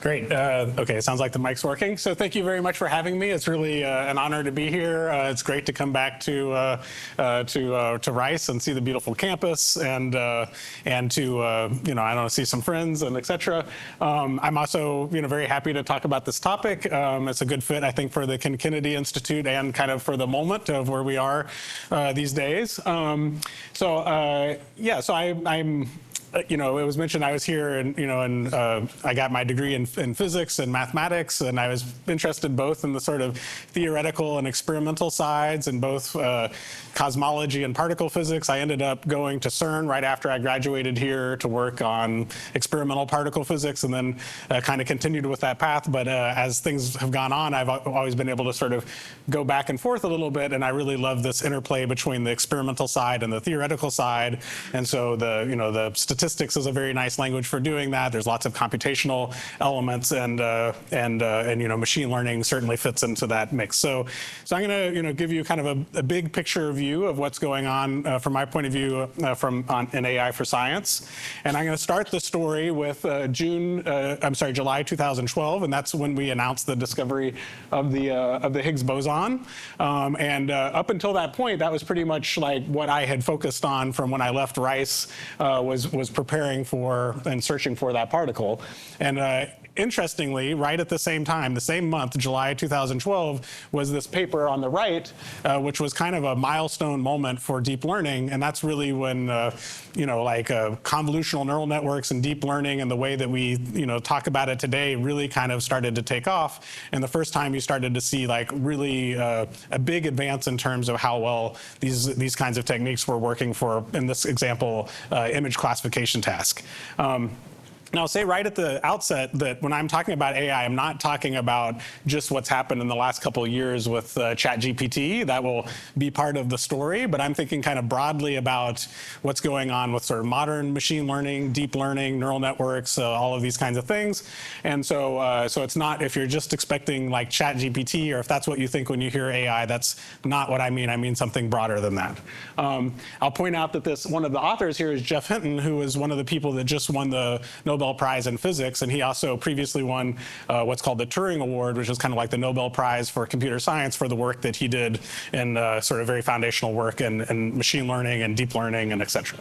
Great. Okay, it sounds like the mic's working. So thank you very much for having me. It's really an honor to be here. It's great to come back to Rice and see the beautiful campus and to I don't know, see some friends and etc. I'm also very happy to talk about this topic. It's a good fit, I think, for the Kennedy Institute and kind of for the moment of where we are these days. So I'm. It was mentioned I was here, and I got my degree in physics and mathematics, and I was interested both in the sort of theoretical and experimental sides, and both cosmology and particle physics. I ended up going to CERN right after I graduated here to work on experimental particle physics, and then kind of continued with that path. But as things have gone on, I've always been able to sort of go back and forth a little bit, and I really love this interplay between the experimental side and the theoretical side. And so the statistics is a very nice language for doing that. There's lots of computational elements, and machine learning certainly fits into that mix. So I'm going to give you kind of a big picture view of what's going on from my point of view in AI for science. And I'm going to start the story with July 2012, and that's when we announced the discovery of the Higgs boson. Up until that point, that was pretty much like what I had focused on from when I left Rice, was preparing for and searching for that particle. And interestingly, right at the same time, the same month, July 2012, was this paper on the right, which was kind of a milestone moment for deep learning. And that's really when, convolutional neural networks and deep learning and the way that we, talk about it today really kind of started to take off. And the first time you started to see really a big advance in terms of how well these kinds of techniques were working for, in this example, image classification task. Now, I'll say right at the outset that when I'm talking about AI, I'm not talking about just what's happened in the last couple of years with ChatGPT. That will be part of the story, but I'm thinking kind of broadly about what's going on with sort of modern machine learning, deep learning, neural networks, all of these kinds of things. And so it's not, if you're just expecting like ChatGPT, or if that's what you think when you hear AI, that's not what I mean. I mean something broader than that. I'll point out that one of the authors here is Geoff Hinton, who is one of the people that just won the Nobel Prize in physics, and he also previously won what's called the Turing Award, which is kind of like the Nobel Prize for computer science for the work that he did in sort of very foundational work in machine learning and deep learning and et cetera.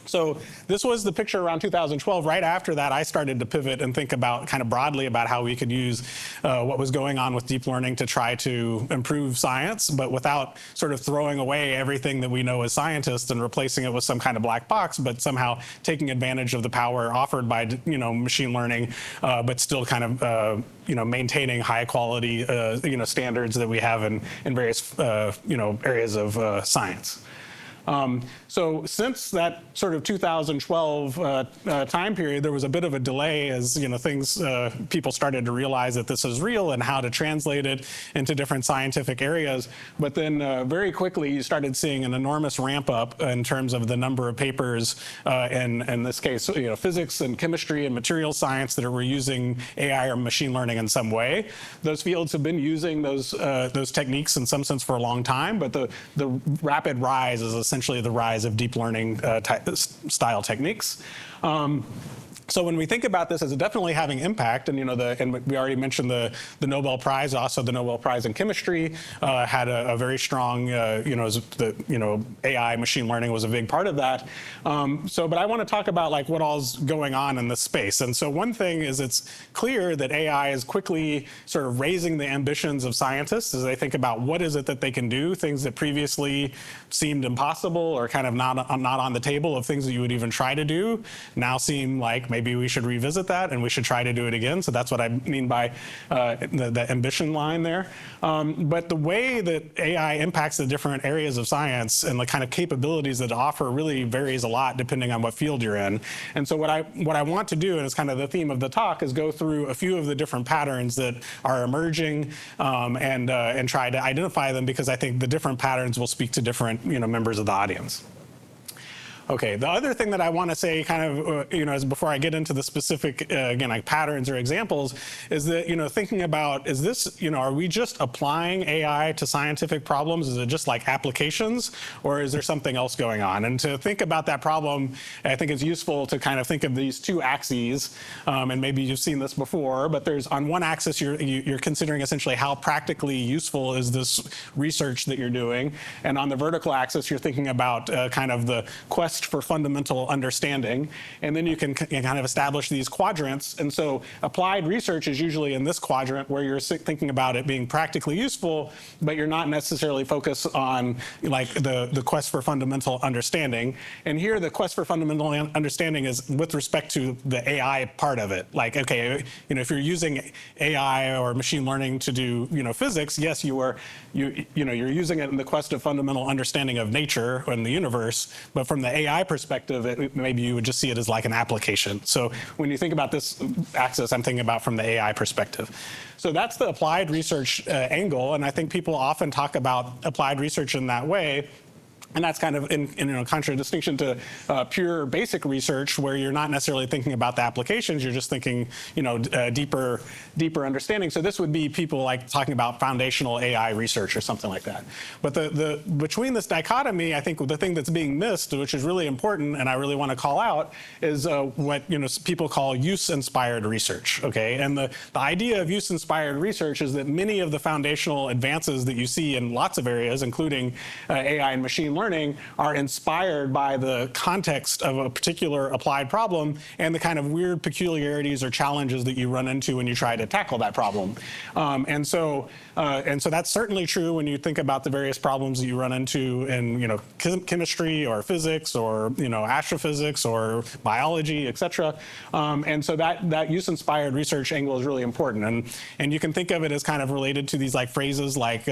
So this was the picture around 2012. Right after that, I started to pivot and think about kind of broadly about how we could use what was going on with deep learning to try to improve science, but without sort of throwing away everything that we know as scientists and replacing it with some kind of black box, but somehow taking advantage of the power offered by machine learning, but still kind of maintaining high quality standards that we have in various areas of science. So since that sort of 2012 time period, there was a bit of a delay as people started to realize that this is real and how to translate it into different scientific areas. But then very quickly, you started seeing an enormous ramp up in terms of the number of papers, in this case, physics and chemistry and material science that were using AI or machine learning in some way. Those fields have been using those techniques in some sense for a long time, but the rapid rise is essentially the rise of deep learning style techniques. So when we think about this as definitely having impact, and we already mentioned the Nobel Prize, also the Nobel Prize in chemistry had a very strong, AI machine learning was a big part of that. But I want to talk about what all's going on in this space. And so one thing is it's clear that AI is quickly sort of raising the ambitions of scientists as they think about what is it that they can do, things that previously seemed impossible or kind of not on the table of things that you would even try to do now seem like maybe we should revisit that and we should try to do it again. So that's what I mean by the ambition line there. But the way that AI impacts the different areas of science and the kind of capabilities that it offer really varies a lot depending on what field you're in. And so what I want to do, and it's kind of the theme of the talk, is go through a few of the different patterns that are emerging and try to identify them, because I think the different patterns will speak to different members of the audience. Okay, the other thing that I want to say kind of, is before I get into the specific, again, like patterns or examples, is that, thinking about, is this, are we just applying AI to scientific problems? Is it just like applications, or is there something else going on? And to think about that problem, I think it's useful to kind of think of these two axes, and maybe you've seen this before, but there's on one axis, you're considering essentially how practically useful is this research that you're doing, and on the vertical axis, you're thinking about kind of the quest for fundamental understanding, and then you can kind of establish these quadrants. And so applied research is usually in this quadrant where you're thinking about it being practically useful, but you're not necessarily focused on like the quest for fundamental understanding. And here the quest for fundamental understanding is with respect to the AI part of it. Like, okay, if you're using AI or machine learning to do physics, yes, you're using it in the quest of fundamental understanding of nature and the universe, but from the AI perspective, maybe you would just see it as like an application. So when you think about this axis, I'm thinking about from the AI perspective. So that's the applied research angle, and I think people often talk about applied research in that way. And that's kind of in contradistinction to pure basic research, where you're not necessarily thinking about the applications, you're just thinking, deeper understanding. So this would be people like talking about foundational AI research or something like that. But between this dichotomy, I think the thing that's being missed, which is really important, and I really want to call out, is what people call use-inspired research. Okay, and the idea of use-inspired research is that many of the foundational advances that you see in lots of areas, including AI and machine learning, are inspired by the context of a particular applied problem and the kind of weird peculiarities or challenges that you run into when you try to tackle that problem. And so that's certainly true when you think about the various problems that you run into in chemistry or physics or astrophysics or biology, et cetera. And so that use-inspired research angle is really important. And you can think of it as kind of related to these like phrases like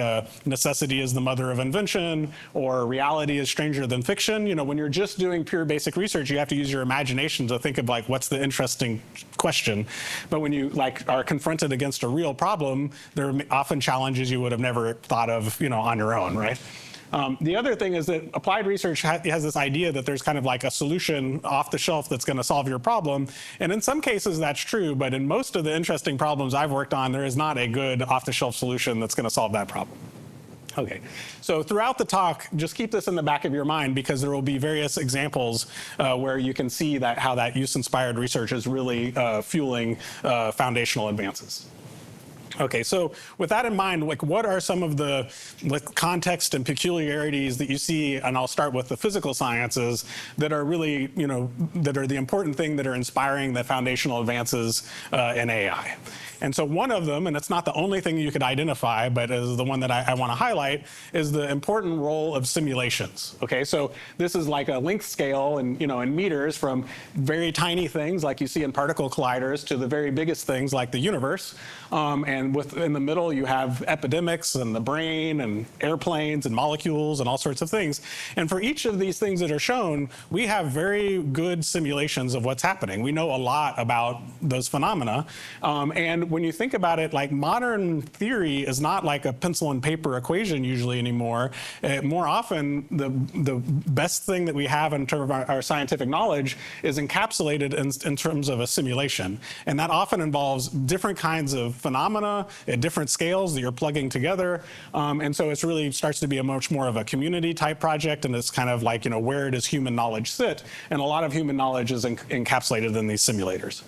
necessity is the mother of invention, or reality is stranger than fiction. When you're just doing pure basic research, you have to use your imagination to think of like what's the interesting question. But when you like are confronted against a real problem, there are often challenges you would have never thought of on your own, right? The other thing is that applied research has this idea that there's kind of like a solution off the shelf that's going to solve your problem. And in some cases that's true, but in most of the interesting problems I've worked on, there is not a good off-the-shelf solution that's going to solve that problem. Okay, so throughout the talk, just keep this in the back of your mind, because there will be various examples where you can see how that use-inspired research is really fueling foundational advances. Okay, so with that in mind, like what are some of the context and peculiarities that you see, and I'll start with the physical sciences, that are really, that are the important thing that are inspiring the foundational advances in AI? And so one of them, and it's not the only thing you could identify, but is the one that I want to highlight, is the important role of simulations. Okay, so this is like a length scale in meters, from very tiny things like you see in particle colliders to the very biggest things like the universe. And in the middle, you have epidemics and the brain and airplanes and molecules and all sorts of things. And for each of these things that are shown, we have very good simulations of what's happening. We know a lot about those phenomena. And when you think about it, like modern theory is not like a pencil and paper equation usually anymore. More often, the best thing that we have in terms of our scientific knowledge is encapsulated in terms of a simulation. And that often involves different kinds of phenomena at different scales that you're plugging together. And so it's really starts to be a much more of a community type project, and it's kind of like, where does human knowledge sit? And a lot of human knowledge is encapsulated in these simulators.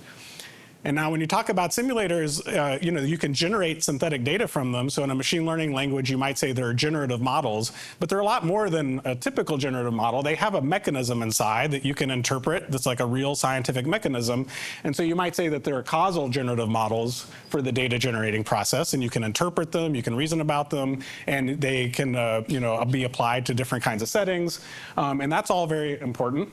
And now when you talk about simulators, you can generate synthetic data from them. So in a machine learning language, you might say they're generative models, but they're a lot more than a typical generative model. They have a mechanism inside that you can interpret that's like a real scientific mechanism. And so you might say that they're causal generative models for the data generating process, and you can interpret them, you can reason about them, and they can be applied to different kinds of settings. And that's all very important.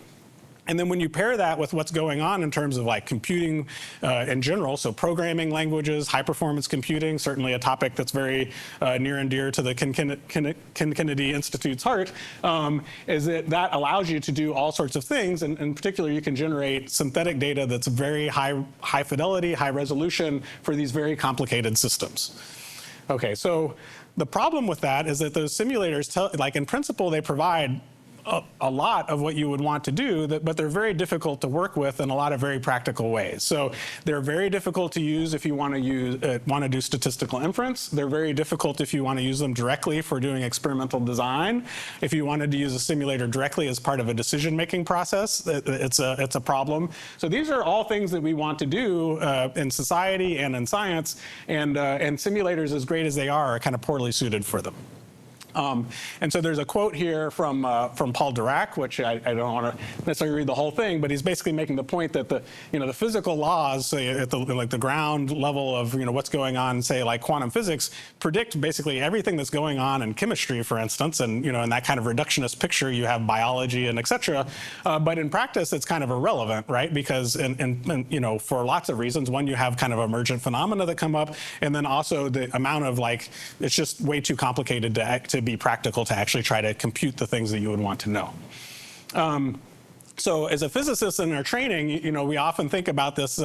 And then when you pair that with what's going on in terms of like computing in general, so programming languages, high performance computing, certainly a topic that's very near and dear to the Kennedy Institute's heart, is that allows you to do all sorts of things. And in particular, you can generate synthetic data that's very high fidelity, high resolution for these very complicated systems. Okay, so the problem with that is that those simulators, in principle, they provide a lot of what you would want to do, but they're very difficult to work with in a lot of very practical ways. So they're very difficult to use if you want to do statistical inference. They're very difficult if you want to use them directly for doing experimental design. If you wanted to use a simulator directly as part of a decision-making process, it's a problem. So these are all things that we want to do in society and in science, and simulators, as great as they are kind of poorly suited for them. And so there's a quote here from Paul Dirac, which I don't want to necessarily read the whole thing, but he's basically making the point that the physical laws, say at the ground level of what's going on, say like quantum physics, predict basically everything that's going on in chemistry, for instance, and in that kind of reductionist picture you have biology and et cetera. But in practice it's kind of irrelevant, right? Because for lots of reasons. One, you have kind of emergent phenomena that come up, and then also the amount of it's just way too complicated to be practical to actually try to compute the things that you would want to know. So as a physicist in our training, we often think about this,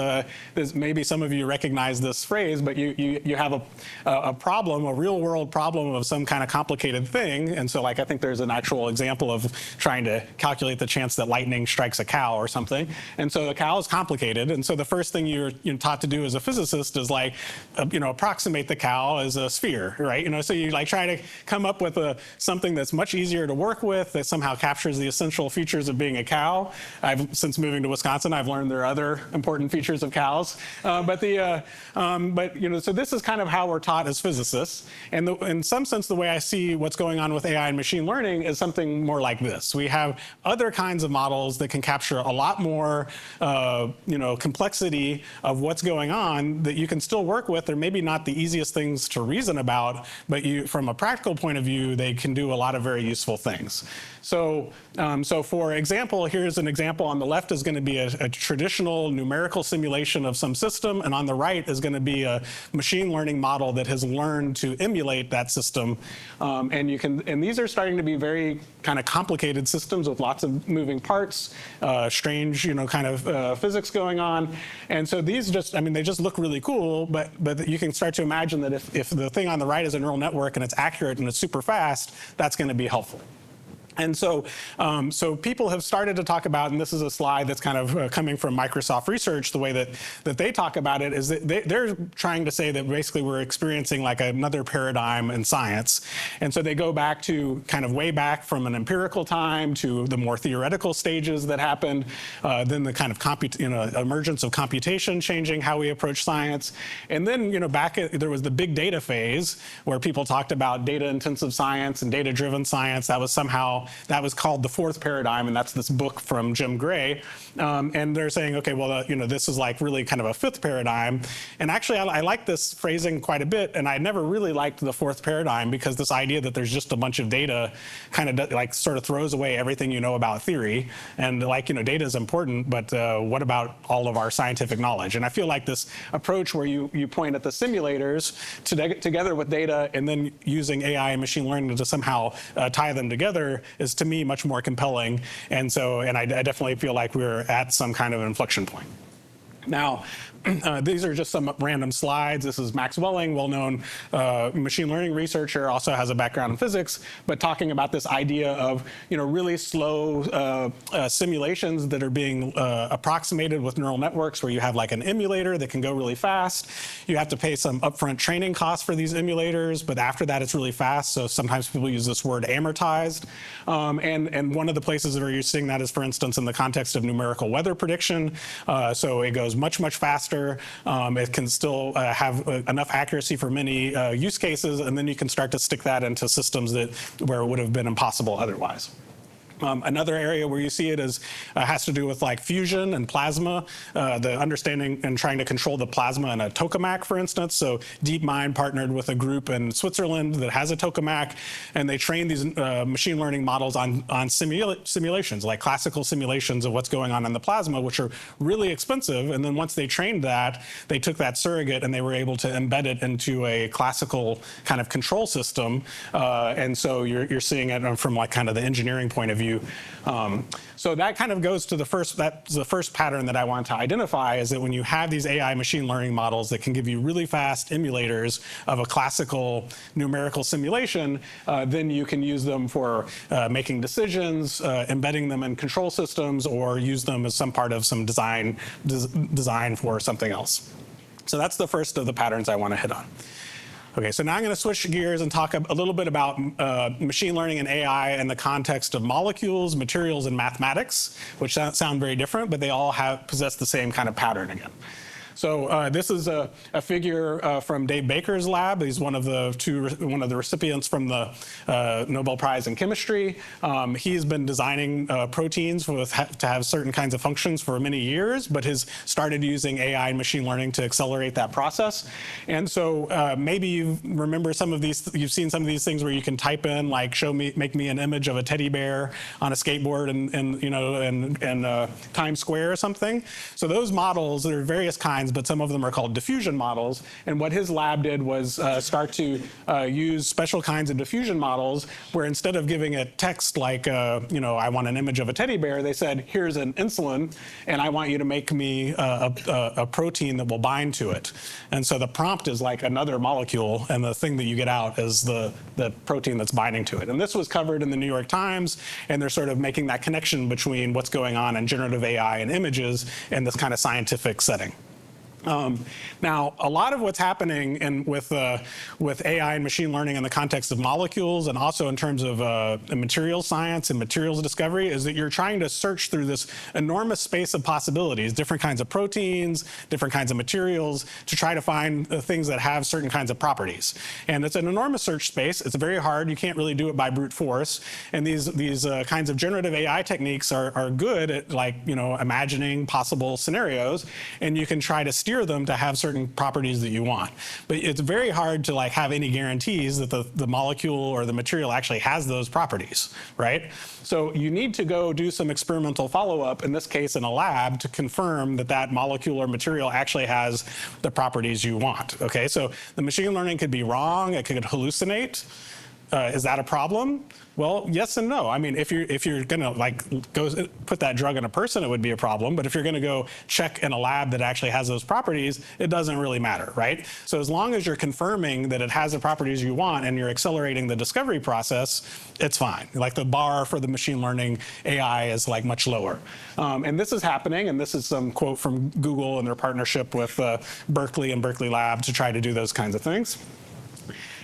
maybe some of you recognize this phrase, but you have a problem, a real world problem of some kind of complicated thing. And so I think there's an actual example of trying to calculate the chance that lightning strikes a cow or something. And so the cow is complicated. And so the first thing you're taught to do as a physicist is approximate the cow as a sphere, right? So you try to come up with something that's much easier to work with, that somehow captures the essential features of being a cow. Since moving to Wisconsin, I've learned there are other important features of cows. So this is kind of how we're taught as physicists. And in some sense, the way I see what's going on with AI and machine learning is something more like this. We have other kinds of models that can capture a lot more, complexity of what's going on that you can still work with. They're maybe not the easiest things to reason about, but from a practical point of view, they can do a lot of very useful things. So for example, here's an example. On the left is going to be a traditional numerical simulation of some system, and on the right is going to be a machine learning model that has learned to emulate that system. And these are starting to be very kind of complicated systems with lots of moving parts, strange, kind of physics going on. And so these they just look really cool, but you can start to imagine that if the thing on the right is a neural network and it's accurate and it's super fast, that's going to be helpful. And so people have started to talk about, and this is a slide that's kind of coming from Microsoft Research, the way that they talk about it is that they're trying to say that basically we're experiencing another paradigm in science. And so they go back to kind of way back from an empirical time to the more theoretical stages that happened, then the kind of emergence of computation changing how we approach science. And then there was the big data phase where people talked about data-intensive science and data-driven science. That was called the fourth paradigm, and that's this book from Jim Gray. And they're saying, okay, well, this is really kind of a fifth paradigm. And actually, I like this phrasing quite a bit, and I never really liked the fourth paradigm because this idea that there's just a bunch of data kind of sort of throws away everything you know about theory. And data is important, but what about all of our scientific knowledge? And I feel like this approach where you point at the simulators together with data and then using AI and machine learning to somehow tie them together is to me much more compelling. And I definitely feel like we're at some kind of inflection point. Now, these are just some random slides. This is Max Welling, well-known machine learning researcher, also has a background in physics, but talking about this idea of really slow simulations that are being approximated with neural networks, where you have an emulator that can go really fast. You have to pay some upfront training costs for these emulators, but after that it's really fast. So sometimes people use this word amortized. And one of the places where you're seeing that is, for instance, in the context of numerical weather prediction. So it goes much, much faster. It can still have enough accuracy for many use cases, and then you can start to stick that into systems where it would have been impossible otherwise. Another area where you see it has to do with fusion and plasma, the understanding and trying to control the plasma in a tokamak, for instance. So DeepMind partnered with a group in Switzerland that has a tokamak, and they trained these machine learning models on simulations, like classical simulations of what's going on in the plasma, which are really expensive. And then once they trained that, they took that surrogate and they were able to embed it into a classical kind of control system. And so you're seeing it from kind of the engineering point of view, you. So that kind of goes to that's the first pattern that I want to identify, is that when you have these AI machine learning models that can give you really fast emulators of a classical numerical simulation, then you can use them for making decisions, embedding them in control systems, or use them as some part of some design for something else. So that's the first of the patterns I want to hit on. Okay, so now I'm going to switch gears and talk a little bit about machine learning and AI in the context of molecules, materials, and mathematics, which sound very different, but they all possess the same kind of pattern again. So this is a figure from Dave Baker's lab. He's one of the recipients from the Nobel Prize in Chemistry. He's been designing proteins to have certain kinds of functions for many years, but has started using AI and machine learning to accelerate that process. And so maybe you remember some of these. You've seen some of these things where you can type in like, make me an image of a teddy bear on a skateboard in Times Square or something. So those models, there are various kinds, but some of them are called diffusion models. And what his lab did was start to use special kinds of diffusion models where instead of giving it text like, I want an image of a teddy bear, they said, here's an insulin, and I want you to make me a protein that will bind to it. And so the prompt is like another molecule, and the thing that you get out is the protein that's binding to it. And this was covered in the New York Times, and they're sort of making that connection between what's going on in generative AI and images in this kind of scientific setting. Now, a lot of what's happening with AI and machine learning in the context of molecules, and also in terms of materials science and materials discovery, is that you're trying to search through this enormous space of possibilities, different kinds of proteins, different kinds of materials, to try to find things that have certain kinds of properties. And it's an enormous search space. It's very hard. You can't really do it by brute force. And these kinds of generative AI techniques are good at imagining possible scenarios, and you can try to steer them to have certain properties that you want. But it's very hard to have any guarantees that the molecule or the material actually has those properties, right? So you need to go do some experimental follow-up, in this case in a lab, to confirm that molecule or material actually has the properties you want, okay? So the machine learning could be wrong, it could hallucinate. Is that a problem? Well, yes and no. I mean, if you're gonna go put that drug in a person, it would be a problem. But if you're gonna go check in a lab that actually has those properties, it doesn't really matter, right? So as long as you're confirming that it has the properties you want and you're accelerating the discovery process, it's fine. Like the bar for the machine learning AI is much lower. And this is happening, and this is some quote from Google and their partnership with Berkeley and Berkeley Lab to try to do those kinds of things.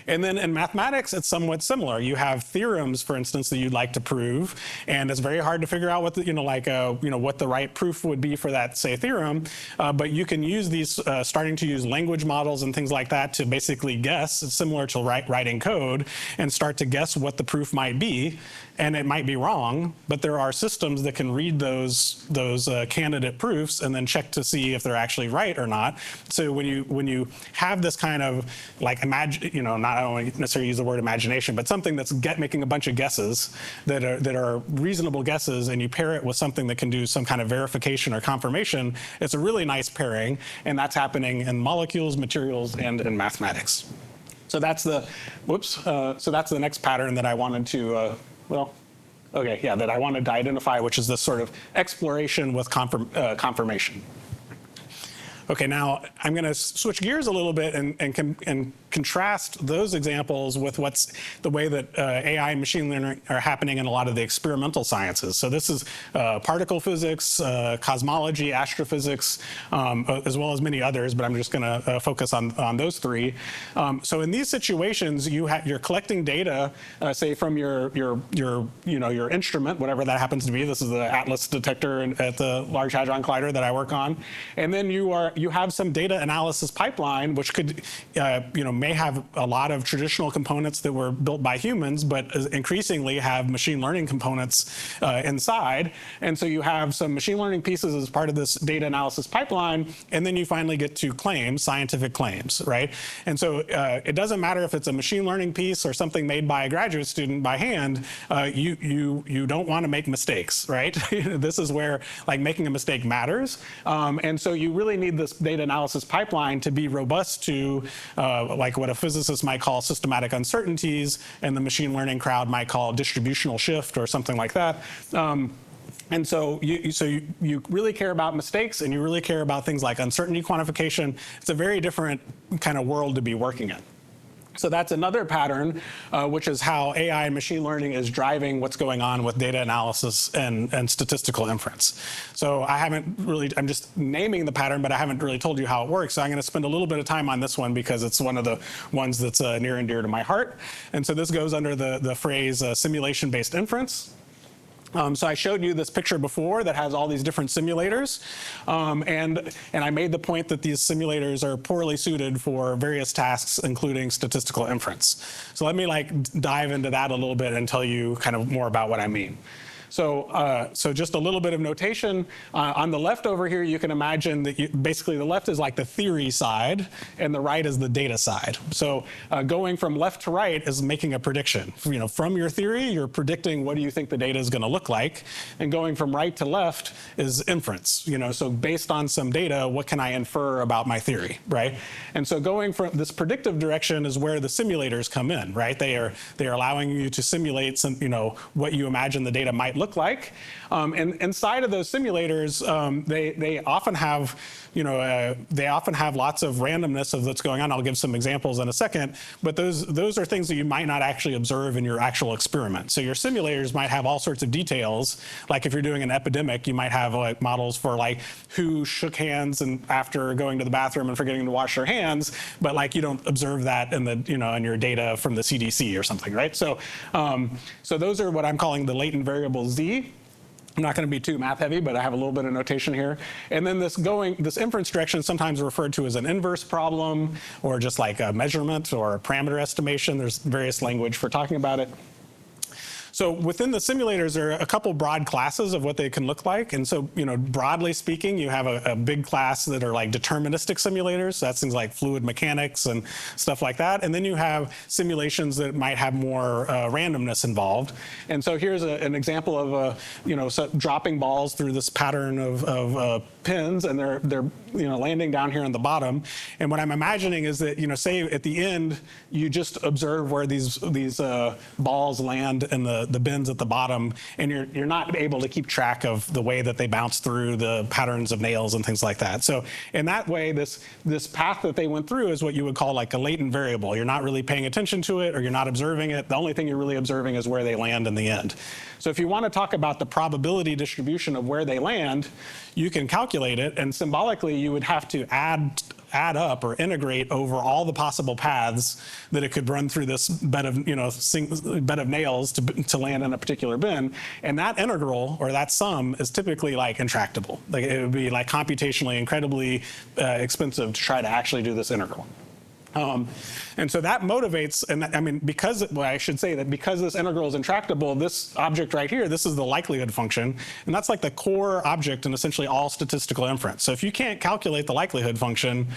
And then in mathematics, it's somewhat similar. You have theorems, for instance, that you'd like to prove, and it's very hard to figure out what what the right proof would be for that, say, theorem. But you can use these, starting to use language models and things like that to basically guess. It's similar to writing code, and start to guess what the proof might be. And it might be wrong, but there are systems that can read those candidate proofs and then check to see if they're actually right or not. So when you have this kind of I don't want to necessarily use the word imagination, but something that's making a bunch of guesses that are reasonable guesses, and you pair it with something that can do some kind of verification or confirmation, it's a really nice pairing, and that's happening in molecules, materials, and in mathematics. So that's the next pattern that I wanted to that I wanted to identify, which is this sort of exploration with confirmation. Okay, now I'm going to switch gears a little bit and contrast those examples with the way that AI and machine learning are happening in a lot of the experimental sciences. So this is particle physics, cosmology, astrophysics, as well as many others, but I'm just going to focus on those three. So in these situations, you're collecting data, say from your instrument, whatever that happens to be. This is the Atlas detector at the Large Hadron Collider that I work on, and then you have some data analysis pipeline, which could, may have a lot of traditional components that were built by humans, but increasingly have machine learning components inside. And so you have some machine learning pieces as part of this data analysis pipeline, and then you finally get to claims, scientific claims, right? And so it doesn't matter if it's a machine learning piece or something made by a graduate student by hand, you don't want to make mistakes, right? This is where making a mistake matters. And so you really need this data analysis pipeline to be robust to like what a physicist might call systematic uncertainties and the machine learning crowd might call distributional shift or something like that. And so you really care about mistakes, and you really care about things like uncertainty quantification. It's a very different kind of world to be working in. So that's another pattern, which is how AI and machine learning is driving what's going on with data analysis and statistical inference. So I'm just naming the pattern, but I haven't really told you how it works. So I'm going to spend a little bit of time on this one because it's one of the ones that's near and dear to my heart. And so this goes under the phrase simulation-based inference. So I showed you this picture before that has all these different simulators, and I made the point that these simulators are poorly suited for various tasks, including statistical inference. So let me dive into that a little bit and tell you kind of more about what I mean. So just a little bit of notation. On the left over here, you can imagine that basically the left is like the theory side, and the right is the data side. So going from left to right is making a prediction. From your theory, you're predicting what do you think the data is going to look like, and going from right to left is inference. So based on some data, what can I infer about my theory, right? And so going from this predictive direction is where the simulators come in, right? They are allowing you to simulate some, what you imagine the data might look like. And inside of those simulators, they often have, lots of randomness of what's going on. I'll give some examples in a second, but those are things that you might not actually observe in your actual experiment. So your simulators might have all sorts of details. Like if you're doing an epidemic, you might have models for who shook hands and after going to the bathroom and forgetting to wash their hands, but you don't observe that in in your data from the CDC or something, right? So those are what I'm calling the latent variable Z. I'm not going to be too math heavy, but I have a little bit of notation here. And then this inference direction is sometimes referred to as an inverse problem, or just like a measurement or a parameter estimation. There's various language for talking about it. So within the simulators, there are a couple broad classes of what they can look like. And so, broadly speaking, you have a big class that are like deterministic simulators. So that's things like fluid mechanics and stuff like that. And then you have simulations that might have more randomness involved. And so here's an example of dropping balls through this pattern of pins, and they're landing down here on the bottom. And what I'm imagining is that say at the end you just observe where these balls land in the bins at the bottom, and you're not able to keep track of the way that they bounce through the patterns of nails and things like that. So in that way, this path that they went through is what you would call like a latent variable. You're not really paying attention to it, or you're not observing it. The only thing you're really observing is where they land in the end. So if you want to talk about the probability distribution of where they land, you can calculate it, and symbolically you would have to add up or integrate over all the possible paths that it could run through this bed of bed of nails to land in a particular bin. And that integral, or that sum, is typically intractable. It would be computationally incredibly expensive to try to actually do this integral. And so that motivates, and because this integral is intractable, this object right here, this is the likelihood function, and that's like the core object in essentially all statistical inference. So if you can't calculate the likelihood function,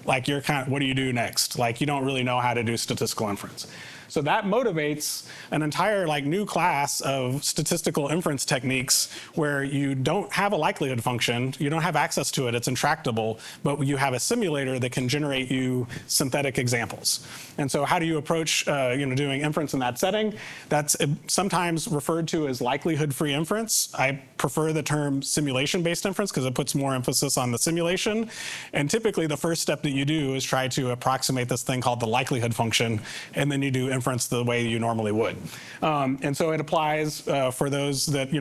what do you do next? You don't really know how to do statistical inference. So that motivates an entire new class of statistical inference techniques where you don't have a likelihood function, you don't have access to it, it's intractable, but you have a simulator that can generate you synthetic examples. And so how do you approach doing inference in that setting? That's sometimes referred to as likelihood-free inference. I prefer the term simulation-based inference because it puts more emphasis on the simulation. And typically the first step that you do is try to approximate this thing called the likelihood function, and then you do inference the way you normally would. And so it applies for those that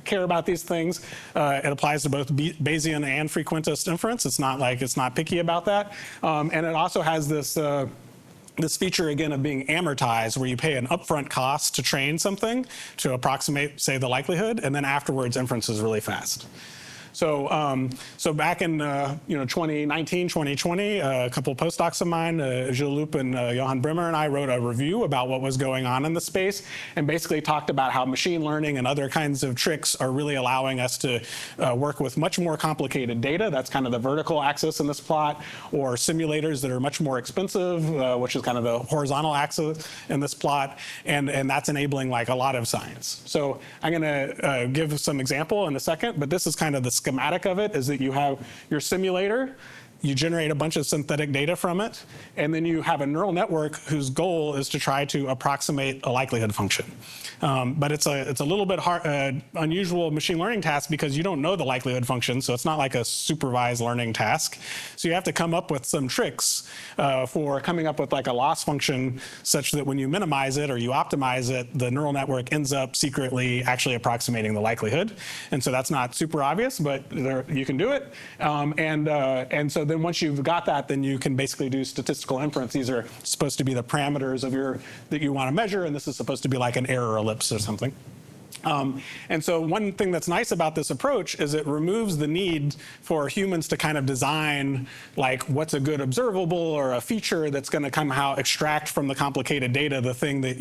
care about these things. It applies to both Bayesian and frequentist inference. It's not picky about that. And it also has this feature, again, of being amortized, where you pay an upfront cost to train something to approximate, say, the likelihood, and then afterwards inference is really fast. So back in 2019, 2020, a couple of postdocs of mine, Gilles Loup and Johan Brimmer, and I wrote a review about what was going on in the space, and basically talked about how machine learning and other kinds of tricks are really allowing us to work with much more complicated data. That's kind of the vertical axis in this plot, or simulators that are much more expensive, which is kind of the horizontal axis in this plot, and that's enabling a lot of science. So I'm going to give some example in a second, but this is kind of the schematic of it is that you have your simulator, you generate a bunch of synthetic data from it, and then you have a neural network whose goal is to try to approximate a likelihood function. But it's a little bit unusual machine learning task because you don't know the likelihood function, so it's not like a supervised learning task. So you have to come up with some tricks for coming up with like a loss function such that when you minimize it or you optimize it, the neural network ends up secretly actually approximating the likelihood. And so that's not super obvious, but you can do it. And so then once you've got that, then you can basically do statistical inference. These are supposed to be the parameters of that you want to measure, and this is supposed to be like an error ellipse or something. And so one thing that's nice about this approach is it removes the need for humans to kind of design like what's a good observable or a feature that's going to somehow extract from the complicated data the thing that,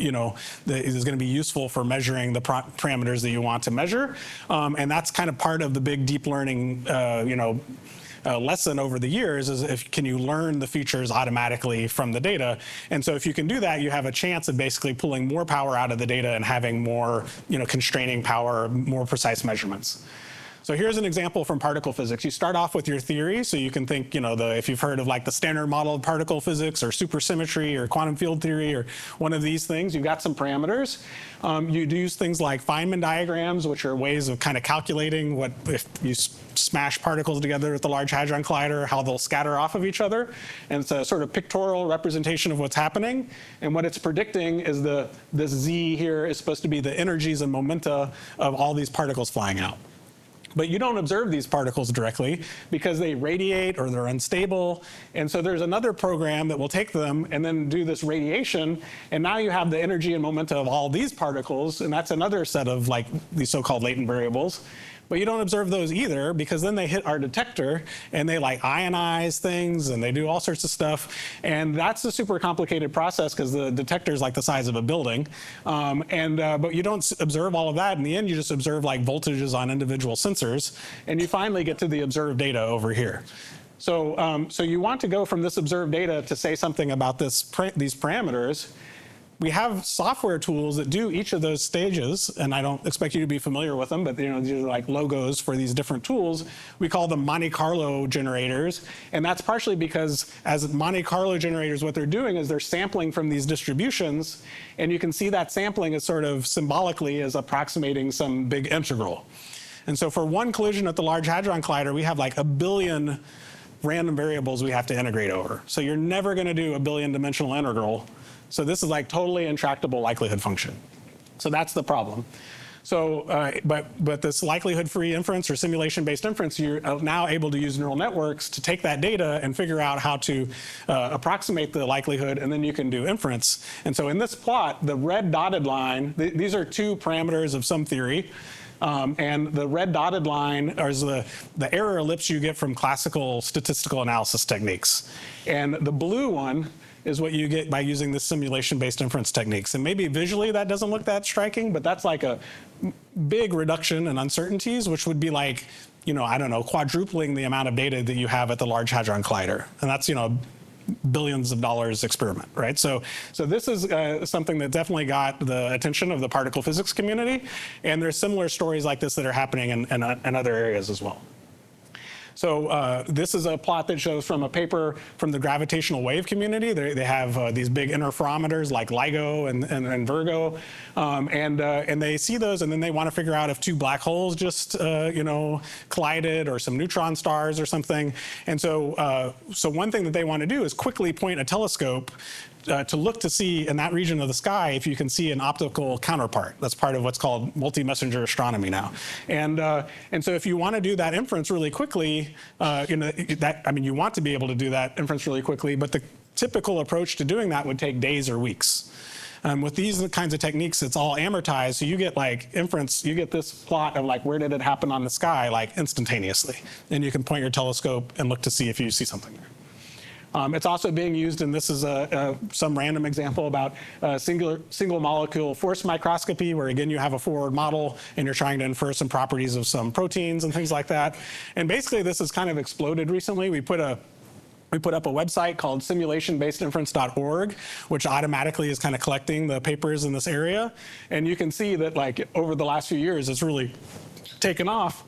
that is going to be useful for measuring the parameters that you want to measure. And that's kind of part of the big deep learning, lesson over the years is can you learn the features automatically from the data? And so if you can do that, you have a chance of basically pulling more power out of the data and having more, constraining power, more precise measurements. So here's an example from particle physics. You start off with your theory, so you can think, if you've heard of like the standard model of particle physics or supersymmetry or quantum field theory or one of these things, you've got some parameters. You use things like Feynman diagrams, which are ways of kind of calculating what if you smash particles together at the Large Hadron Collider, how they'll scatter off of each other. And it's a sort of pictorial representation of what's happening. And what it's predicting is this Z here is supposed to be the energies and momenta of all these particles flying out. But you don't observe these particles directly because they radiate or they're unstable. And so there's another program that will take them and then do this radiation. And now you have the energy and momenta of all these particles. And that's another set of like these so-called latent variables. But you don't observe those either because then they hit our detector and they like ionize things and they do all sorts of stuff. And that's a super complicated process because the detector is like the size of a building. But you don't observe all of that. In the end, you just observe like voltages on individual sensors. And you finally get to the observed data over here. So you want to go from this observed data to say something about these parameters. We have software tools that do each of those stages, and I don't expect you to be familiar with them, but these are like logos for these different tools. We call them Monte Carlo generators, and that's partially because as Monte Carlo generators, what they're doing is they're sampling from these distributions, and you can see that sampling is sort of symbolically as approximating some big integral. And so for one collision at the Large Hadron Collider, we have like 1 billion random variables we have to integrate over. So you're never going to do a 1 billion dimensional integral. So this is like totally intractable likelihood function. So that's the problem. So, but this likelihood-free inference or simulation-based inference, you're now able to use neural networks to take that data and figure out how to approximate the likelihood, and then you can do inference. And so in this plot, the red dotted line, these are two parameters of some theory. And the red dotted line is the error ellipse you get from classical statistical analysis techniques. And the blue one is what you get by using the simulation-based inference techniques. And maybe visually that doesn't look that striking, but that's like a big reduction in uncertainties, which would be like, I don't know, quadrupling the amount of data that you have at the Large Hadron Collider. And that's, billions of dollars experiment, right? So this is something that definitely got the attention of the particle physics community. And there's similar stories like this that are happening in other areas as well. So this is a plot that shows from a paper from the gravitational wave community. They have these big interferometers like LIGO and Virgo, and they see those, and then they want to figure out if two black holes just collided or some neutron stars or something. And so one thing that they want to do is quickly point a telescope to look to see in that region of the sky if you can see an optical counterpart. That's part of what's called multi-messenger astronomy now. And so if you want to do that inference really quickly, you want to be able to do that inference really quickly, but the typical approach to doing that would take days or weeks. With these kinds of techniques, it's all amortized, so you get like inference, you get this plot of like where did it happen on the sky like instantaneously. And you can point your telescope and look to see if you see something there. It's also being used, and this is some random example about single molecule force microscopy, where again you have a forward model and you're trying to infer some properties of some proteins and things like that. And basically this has kind of exploded recently. We put up a website called simulationbasedinference.org, which automatically is kind of collecting the papers in this area. And you can see that like over the last few years, it's really taken off.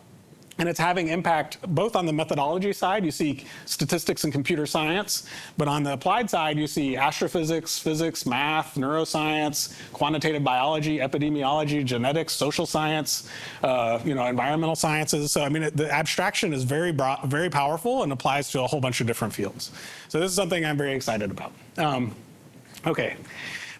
And it's having impact both on the methodology side, you see statistics and computer science, but on the applied side, you see astrophysics, physics, math, neuroscience, quantitative biology, epidemiology, genetics, social science, environmental sciences. So I mean, the abstraction is very broad, very powerful and applies to a whole bunch of different fields. So this is something I'm very excited about. Okay.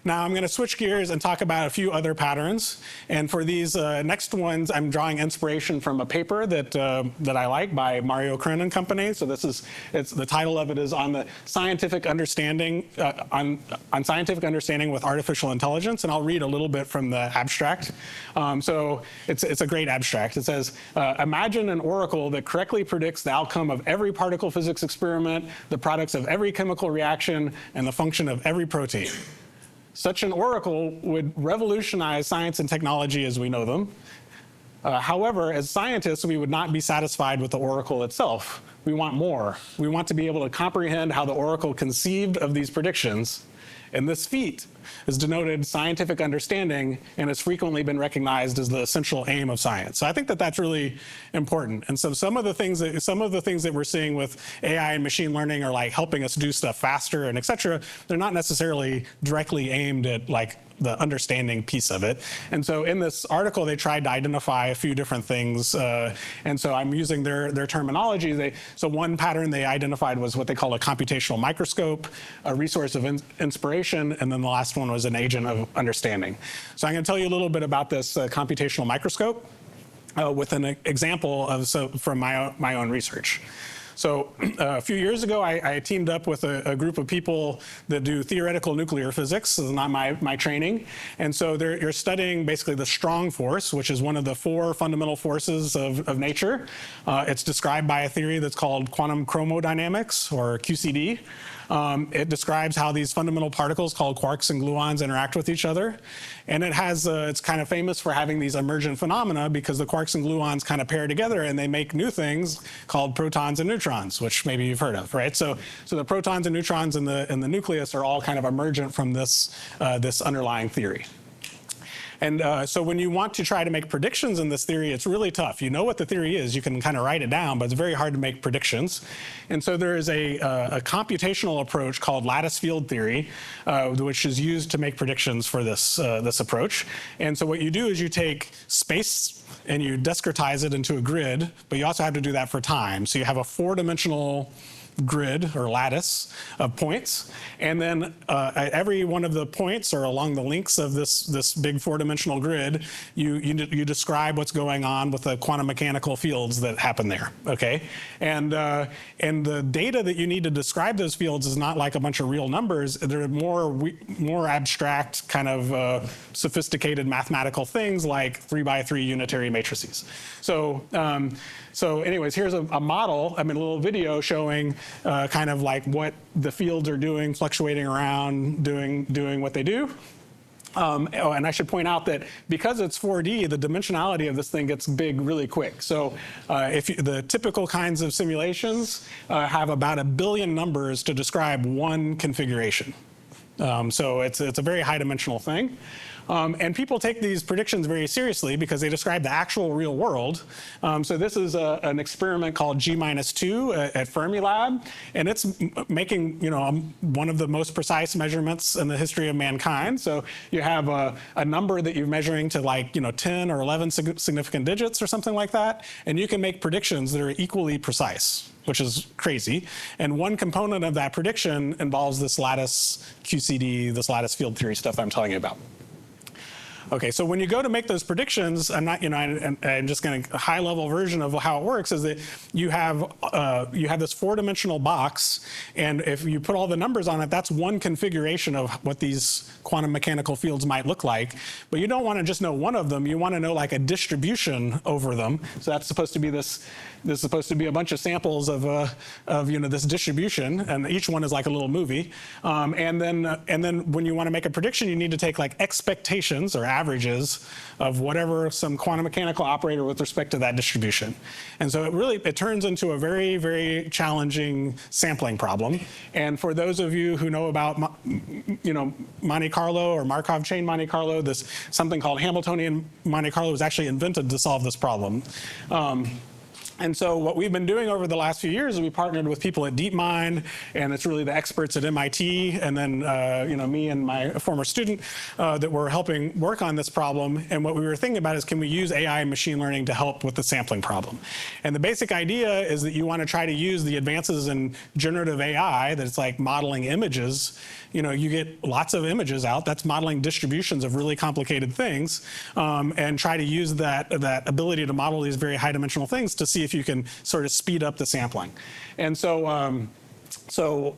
Now I'm going to switch gears and talk about a few other patterns. And for these next ones, I'm drawing inspiration from a paper that I like by Mario Kron and company. So the title of it is on the scientific understanding on scientific understanding with artificial intelligence. And I'll read a little bit from the abstract. So it's a great abstract. It says, imagine an oracle that correctly predicts the outcome of every particle physics experiment, the products of every chemical reaction, and the function of every protein. Such an oracle would revolutionize science and technology as we know them. However, as scientists, we would not be satisfied with the oracle itself. We want more. We want to be able to comprehend how the oracle conceived of these predictions. And this feat is denoted scientific understanding and has frequently been recognized as the essential aim of science. So I think that that's really important. And so some of the things that we're seeing with AI and machine learning are like helping us do stuff faster and et cetera. They're not necessarily directly aimed at like the understanding piece of it. And so in this article, they tried to identify a few different things. And so I'm using their terminology. So one pattern they identified was what they call a computational microscope, a resource of inspiration, and then the last one was an agent of understanding. So I'm going to tell you a little bit about this computational microscope with an example from my own research. So a few years ago, I teamed up with a group of people that do theoretical nuclear physics. This is not my training. And so you're studying basically the strong force, which is one of the 4 fundamental forces of nature. It's described by a theory that's called quantum chromodynamics, or QCD. It describes how these fundamental particles called quarks and gluons interact with each other. And it's kind of famous for having these emergent phenomena because the quarks and gluons kind of pair together and they make new things called protons and neutrons, which maybe you've heard of, right? So the protons and neutrons in the nucleus are all kind of emergent from this underlying theory. And so when you want to try to make predictions in this theory, it's really tough. You know what the theory is, you can kind of write it down, but it's very hard to make predictions. And so there is a computational approach called lattice field theory, which is used to make predictions for this approach. And so what you do is you take space and you discretize it into a grid, but you also have to do that for time. So you have a 4-dimensional grid or lattice of points, and then every one of the points or along the links of this big 4-dimensional grid, you describe what's going on with the quantum mechanical fields that happen there. Okay, and the data that you need to describe those fields is not like a bunch of real numbers. They're more abstract, kind of sophisticated mathematical things like 3x3 unitary matrices. So anyways, here's a model, a little video showing kind of like what the fields are doing, fluctuating around, doing what they do. And I should point out that because it's 4D, the dimensionality of this thing gets big really quick. So the typical kinds of simulations have about 1 billion numbers to describe one configuration. So it's a very high dimensional thing. And people take these predictions very seriously because they describe the actual real world. So this is an experiment called G-2 at Fermilab, and it's making one of the most precise measurements in the history of mankind. So you have a number that you're measuring to like 10 or 11 significant digits or something like that, and you can make predictions that are equally precise, which is crazy. And one component of that prediction involves this lattice QCD, this lattice field theory stuff I'm telling you about. Okay, so when you go to make those predictions, I'm just going to, a high-level version of how it works is that you have this 4-dimensional box, and if you put all the numbers on it, that's one configuration of what these quantum mechanical fields might look like. But you don't want to just know one of them. You want to know like a distribution over them. So that's supposed to be this is supposed to be a bunch of samples of this distribution, and each one is like a little movie. And then when you want to make a prediction, you need to take like expectations or averages of whatever some quantum mechanical operator with respect to that distribution. And so it turns into a very, very challenging sampling problem. And for those of you who know about Monte Carlo or Markov chain Monte Carlo, something called Hamiltonian Monte Carlo was actually invented to solve this problem. And so what we've been doing over the last few years is we partnered with people at DeepMind, and it's really the experts at MIT, and then me and my former student that were helping work on this problem. And what we were thinking about is, can we use AI and machine learning to help with the sampling problem? And the basic idea is that you want to try to use the advances in generative AI, that it's like modeling images. You get lots of images out. That's modeling distributions of really complicated things, and try to use that ability to model these very high-dimensional things to see if you can sort of speed up the sampling. And so, so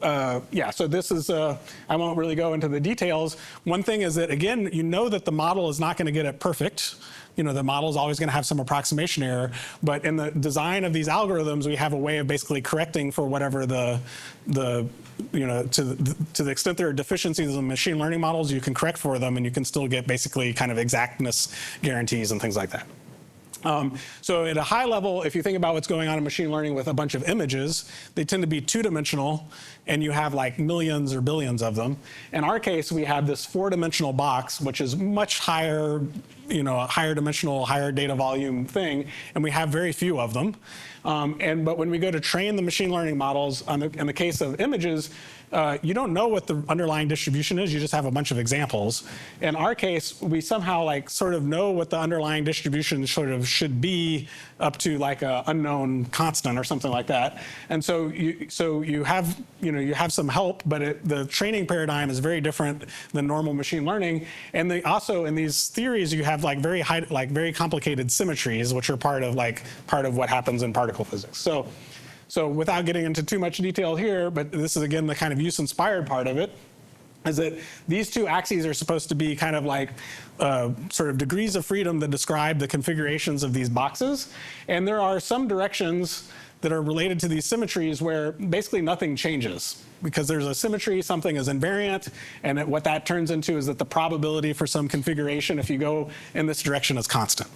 this is, I won't really go into the details. One thing is that, again, that the model is not going to get it perfect. The model is always going to have some approximation error, but in the design of these algorithms, we have a way of basically correcting for whatever to the extent there are deficiencies in machine learning models, you can correct for them, and you can still get basically kind of exactness guarantees and things like that. So at a high level, if you think about what's going on in machine learning with a bunch of images, they tend to be two-dimensional, and you have like millions or billions of them. In our case, we have this four-dimensional box, which is much higher, higher dimensional, higher data volume thing, and we have very few of them. But when we go to train the machine learning models, in the case of images, you don't know what the underlying distribution is, you just have a bunch of examples. In our case, we somehow sort of know what the underlying distribution sort of should be up to like an unknown constant or something like that. And so you have some help, but the training paradigm is very different than normal machine learning. And also in these theories, you have very complicated symmetries, which are part of what happens in particle physics. So without getting into too much detail here, but this is again the kind of use-inspired part of it, is that these two axes are supposed to be kind of like sort of degrees of freedom that describe the configurations of these boxes. And there are some directions that are related to these symmetries where basically nothing changes. Because there's a symmetry, something is invariant, and what that turns into is that the probability for some configuration, if you go in this direction, is constant.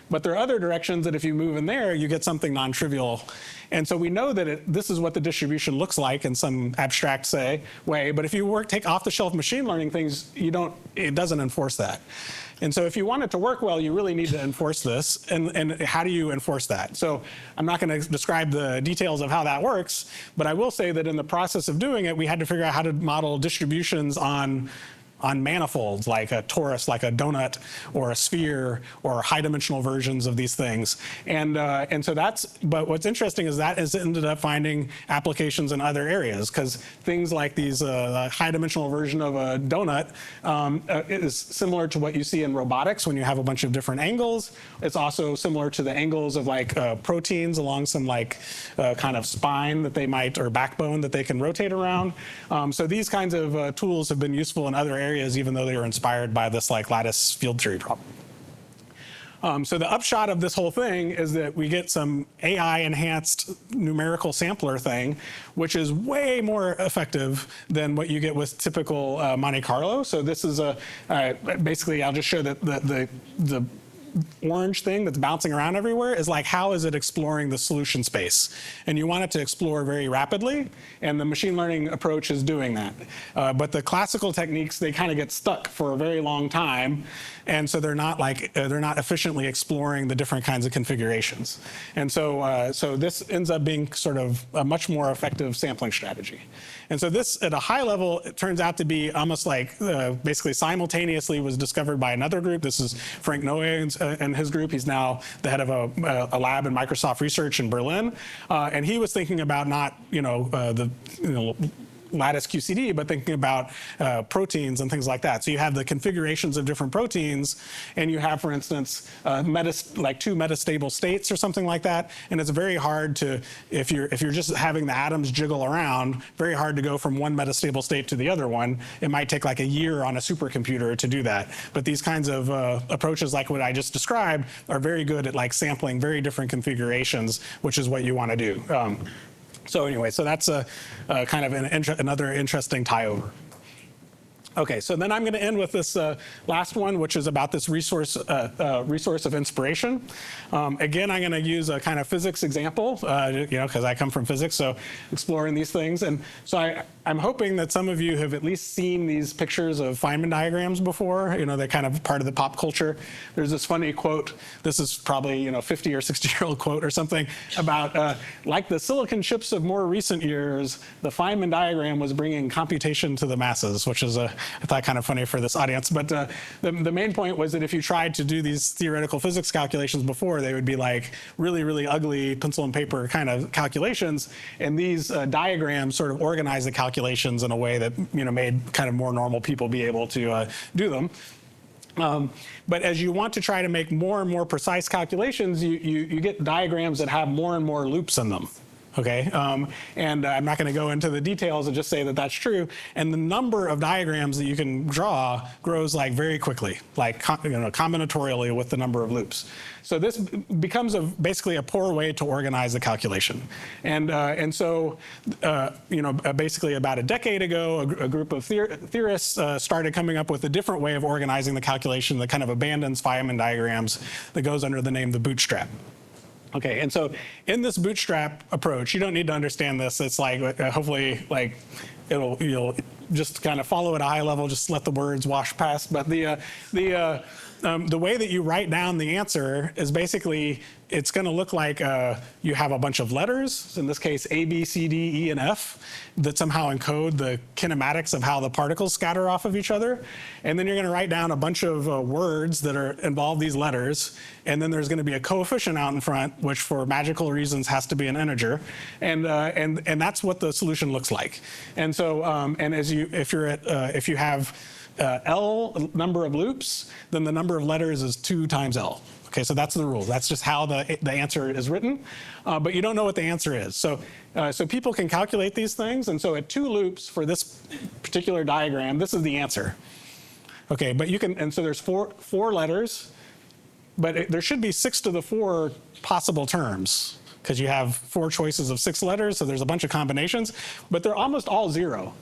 But there are other directions that if you move in there, you get something non-trivial. And so we know that this is what the distribution looks like in some abstract way. But if you take off-the-shelf machine learning things, it doesn't enforce that. And so if you want it to work well, you really need to enforce this. And how do you enforce that? So I'm not going to describe the details of how that works, but I will say that in the process of doing it, we had to figure out how to model distributions on manifolds, like a torus, like a donut, or a sphere, or high-dimensional versions of these things. And so but what's interesting is that has ended up finding applications in other areas, because things like these high-dimensional version of a donut is similar to what you see in robotics when you have a bunch of different angles. It's also similar to the angles of proteins along some kind of spine that they might, or backbone that they can rotate around. So these kinds of tools have been useful in other areas, even though they were inspired by this lattice field theory problem. So the upshot of this whole thing is that we get some AI-enhanced numerical sampler thing, which is way more effective than what you get with typical Monte Carlo. So this is basically, I'll just show that the orange thing that's bouncing around everywhere is how is it exploring the solution space? And you want it to explore very rapidly, and the machine learning approach is doing that. But the classical techniques, they kind of get stuck for a very long time, and so they're not efficiently exploring the different kinds of configurations. And so this ends up being sort of a much more effective sampling strategy. And so this, at a high level, it turns out to be almost basically simultaneously was discovered by another group. This is Frank Noe and his group. He's now the head of a lab in Microsoft Research in Berlin. And he was thinking about not, lattice QCD, but thinking about proteins and things like that. So you have the configurations of different proteins, and you have, for instance, two metastable states or something like that. And it's very hard to, if you're just having the atoms jiggle around, very hard to go from one metastable state to the other one. It might take a year on a supercomputer to do that. But these kinds of approaches, like what I just described, are very good at sampling very different configurations, which is what you want to do. So anyway, so that's kind of another interesting tie-over. Okay, so then I'm going to end with this last one, which is about this resource of inspiration. Again, I'm going to use a kind of physics example, because I come from physics, so exploring these things. And so I'm hoping that some of you have at least seen these pictures of Feynman diagrams before. They're kind of part of the pop culture. There's this funny quote. This is probably 50 or 60-year-old quote or something about like the silicon chips of more recent years, the Feynman diagram was bringing computation to the masses, which is I thought kind of funny for this audience. But the main point was that if you tried to do these theoretical physics calculations before, they would be like really, really ugly pencil and paper kind of calculations. And these diagrams sort of organize the calculations in a way that made kind of more normal people be able to do them. But as you want to try to make more and more precise calculations, you get diagrams that have more and more loops in them. Okay, and I'm not going to go into the details and just say that that's true. And the number of diagrams that you can draw grows like very quickly, like combinatorially with the number of loops. So this becomes basically a poor way to organize the calculation. And so basically about a decade ago, a group of theorists started coming up with a different way of organizing the calculation that kind of abandons Feynman diagrams, that goes under the name the bootstrap. Okay, and so in this bootstrap approach, you don't need to understand this. It's like hopefully like you'll just kind of follow at a high level, just let the words wash past. But the way that you write down the answer is basically, it's going to look like you have a bunch of letters, in this case A, B, C, D, E, and F, that somehow encode the kinematics of how the particles scatter off of each other. And then you're going to write down a bunch of words that involve these letters. And then there's going to be a coefficient out in front, which for magical reasons has to be an integer. And that's what the solution looks like. And so, and if you have L number of loops, then the number of letters is 2 times L. Okay, so that's the rule. That's just how the answer is written, but you don't know what the answer is. So people can calculate these things, and so at 2 loops for this particular diagram, this is the answer. Okay, but you can, and so there's four letters, but there should be 6 to the 4 possible terms, because you have 4 choices of 6 letters, so there's a bunch of combinations, but they're almost all 0.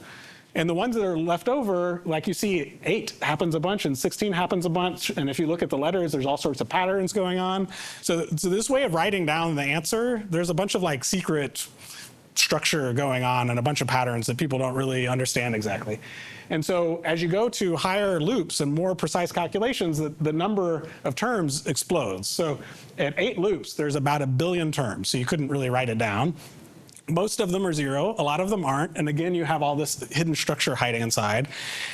And the ones that are left over, like you see, 8 happens a bunch and 16 happens a bunch. And if you look at the letters, there's all sorts of patterns going on. So this way of writing down the answer, there's a bunch of like secret structure going on and a bunch of patterns that people don't really understand exactly. And so as you go to higher loops and more precise calculations, the number of terms explodes. So at 8 loops, there's about 1 billion terms. So you couldn't really write it down. Most of them are 0, a lot of them aren't, and again, you have all this hidden structure hiding inside.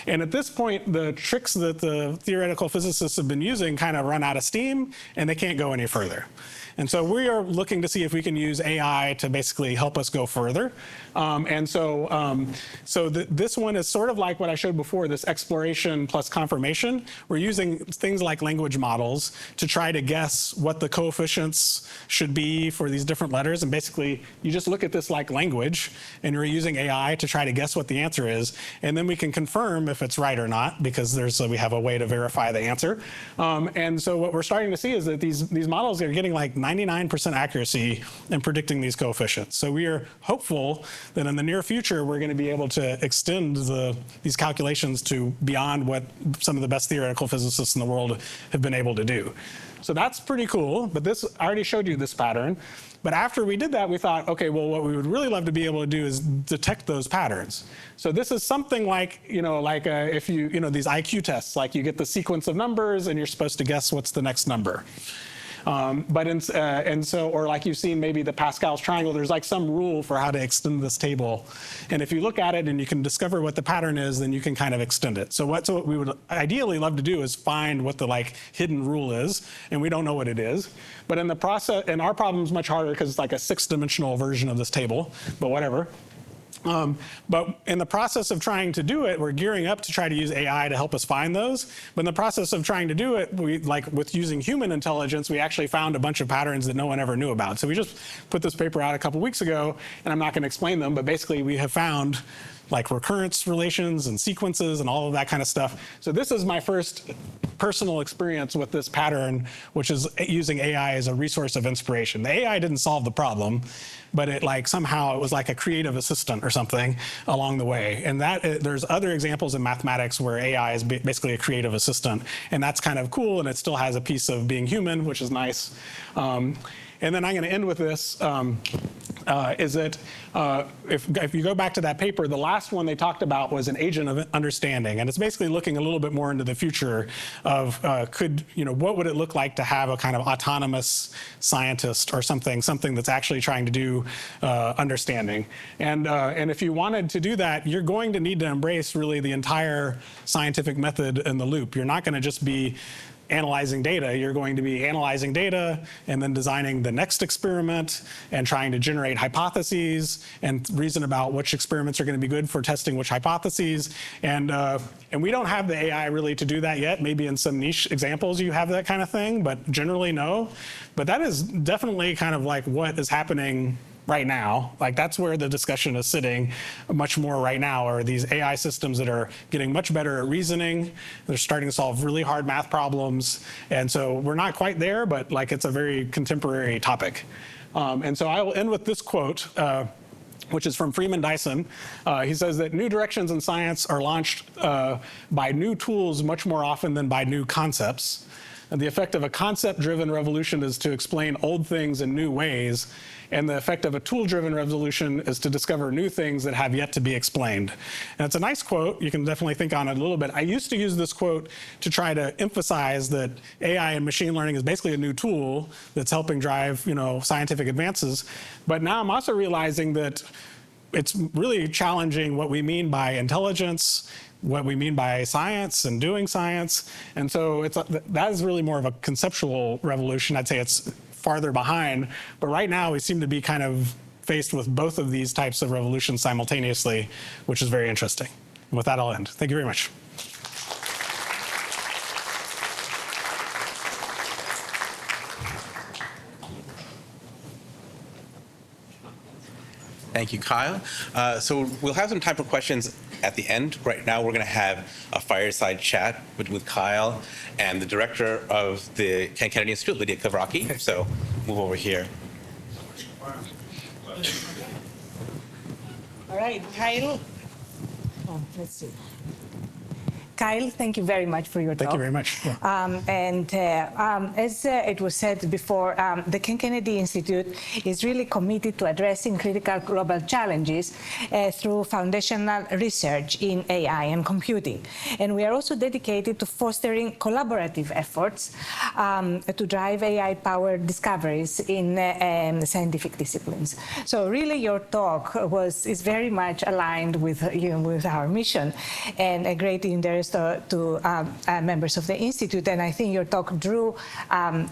And at this point, the tricks that the theoretical physicists have been using kind of run out of steam, and they can't go any further. And so we are looking to see if we can use AI to basically help us go further. This one is sort of like what I showed before, this exploration plus confirmation. We're using things like language models to try to guess what the coefficients should be for these different letters. And basically, you just look at this like language, and you're using AI to try to guess what the answer is. And then we can confirm if it's right or not, because we have a way to verify the answer. And so what we're starting to see is that these models are getting like 99% accuracy in predicting these coefficients. So we are hopeful that in the near future, we're going to be able to extend these calculations to beyond what some of the best theoretical physicists in the world have been able to do. So that's pretty cool, but I already showed you this pattern. But after we did that, we thought, okay, well, what we would really love to be able to do is detect those patterns. So this is something like, if these IQ tests, like you get the sequence of numbers and you're supposed to guess what's the next number. Or like you've seen maybe the Pascal's triangle, there's like some rule for how to extend this table. And if you look at it and you can discover what the pattern is, then you can kind of extend it. So what we would ideally love to do is find what the hidden rule is, and we don't know what it is. But in the process, and our problem's much harder because it's like a 6-dimensional version of this table, but whatever. But in the process of trying to do it, we're gearing up to try to use AI to help us find those. But in the process of trying to do it, with using human intelligence, we actually found a bunch of patterns that no one ever knew about. So we just put this paper out a couple weeks ago, and I'm not going to explain them, but basically we have found recurrence relations and sequences and all of that kind of stuff. So this is my first personal experience with this pattern, which is using AI as a resource of inspiration. The AI didn't solve the problem, but somehow it was like a creative assistant or something along the way. And there's other examples in mathematics where AI is basically a creative assistant, and that's kind of cool, and it still has a piece of being human, which is nice. And then I'm going to end with this. Is that if you go back to that paper, the last one they talked about was an agent of understanding, and it's basically looking a little bit more into the future of what would it look like to have a kind of autonomous scientist or something that's actually trying to do understanding. And if you wanted to do that, you're going to need to embrace really the entire scientific method in the loop. You're not going to just be analyzing data. You're going to be analyzing data and then designing the next experiment and trying to generate hypotheses and reason about which experiments are going to be good for testing which hypotheses. And we don't have the AI really to do that yet. Maybe in some niche examples you have that kind of thing, but generally no. But that is definitely kind of like what is happening right now. Like that's where the discussion is sitting much more right now, are these AI systems that are getting much better at reasoning. They're starting to solve really hard math problems. And so we're not quite there, but like it's a very contemporary topic. And so I will end with this quote, which is from Freeman Dyson. He says that new directions in science are launched by new tools much more often than by new concepts. And the effect of a concept-driven revolution is to explain old things in new ways. And the effect of a tool-driven revolution is to discover new things that have yet to be explained. And it's a nice quote. You can definitely think on it a little bit. I used to use this quote to try to emphasize that AI and machine learning is basically a new tool that's helping drive, scientific advances. But now I'm also realizing that it's really challenging what we mean by intelligence, what we mean by science and doing science. And so that is really more of a conceptual revolution. I'd say it's farther behind, but right now we seem to be kind of faced with both of these types of revolutions simultaneously, which is very interesting. And with that, I'll end. Thank you very much. Thank you, Kyle. So we'll have some time for questions at the end. Right now, we're going to have a fireside chat with Kyle and the director of the Kennedy Institute, Lydia Kavraki. So move over here. All right, Kyle. Let's see. Kyle, thank you very much for your talk. Thank you very much. Yeah. As it was said before, the Kennedy Institute is really committed to addressing critical global challenges through foundational research in AI and computing. And we are also dedicated to fostering collaborative efforts to drive AI-powered discoveries in scientific disciplines. So really your talk is very much aligned with, with our mission and a great interest to members of the Institute. And I think your talk drew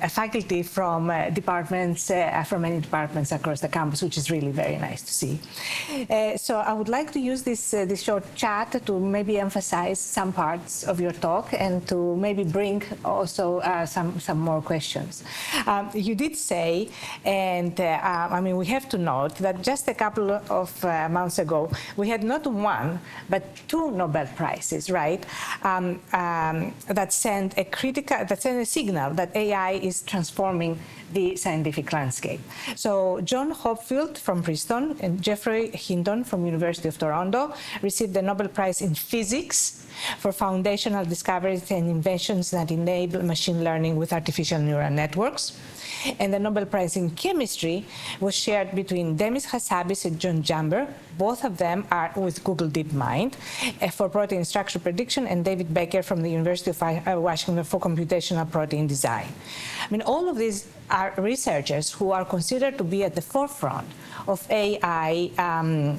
faculty from departments, from many departments across the campus, which is really very nice to see. So I would like to use this short chat to maybe emphasize some parts of your talk and to maybe bring also some more questions. You did say, and I mean, we have to note that just a couple of months ago, we had not one, but 2 Nobel Prizes, right? That send a signal that AI is transforming the scientific landscape. So John Hopfield from Princeton and Geoffrey Hinton from University of Toronto received the Nobel Prize in Physics for foundational discoveries and inventions that enable machine learning with artificial neural networks. And the Nobel Prize in Chemistry was shared between Demis Hassabis and John Jambor. Both of them are with Google DeepMind for protein structure prediction, and David Becker from the University of Washington for computational protein design. I mean, all of these are researchers who are considered to be at the forefront of AI,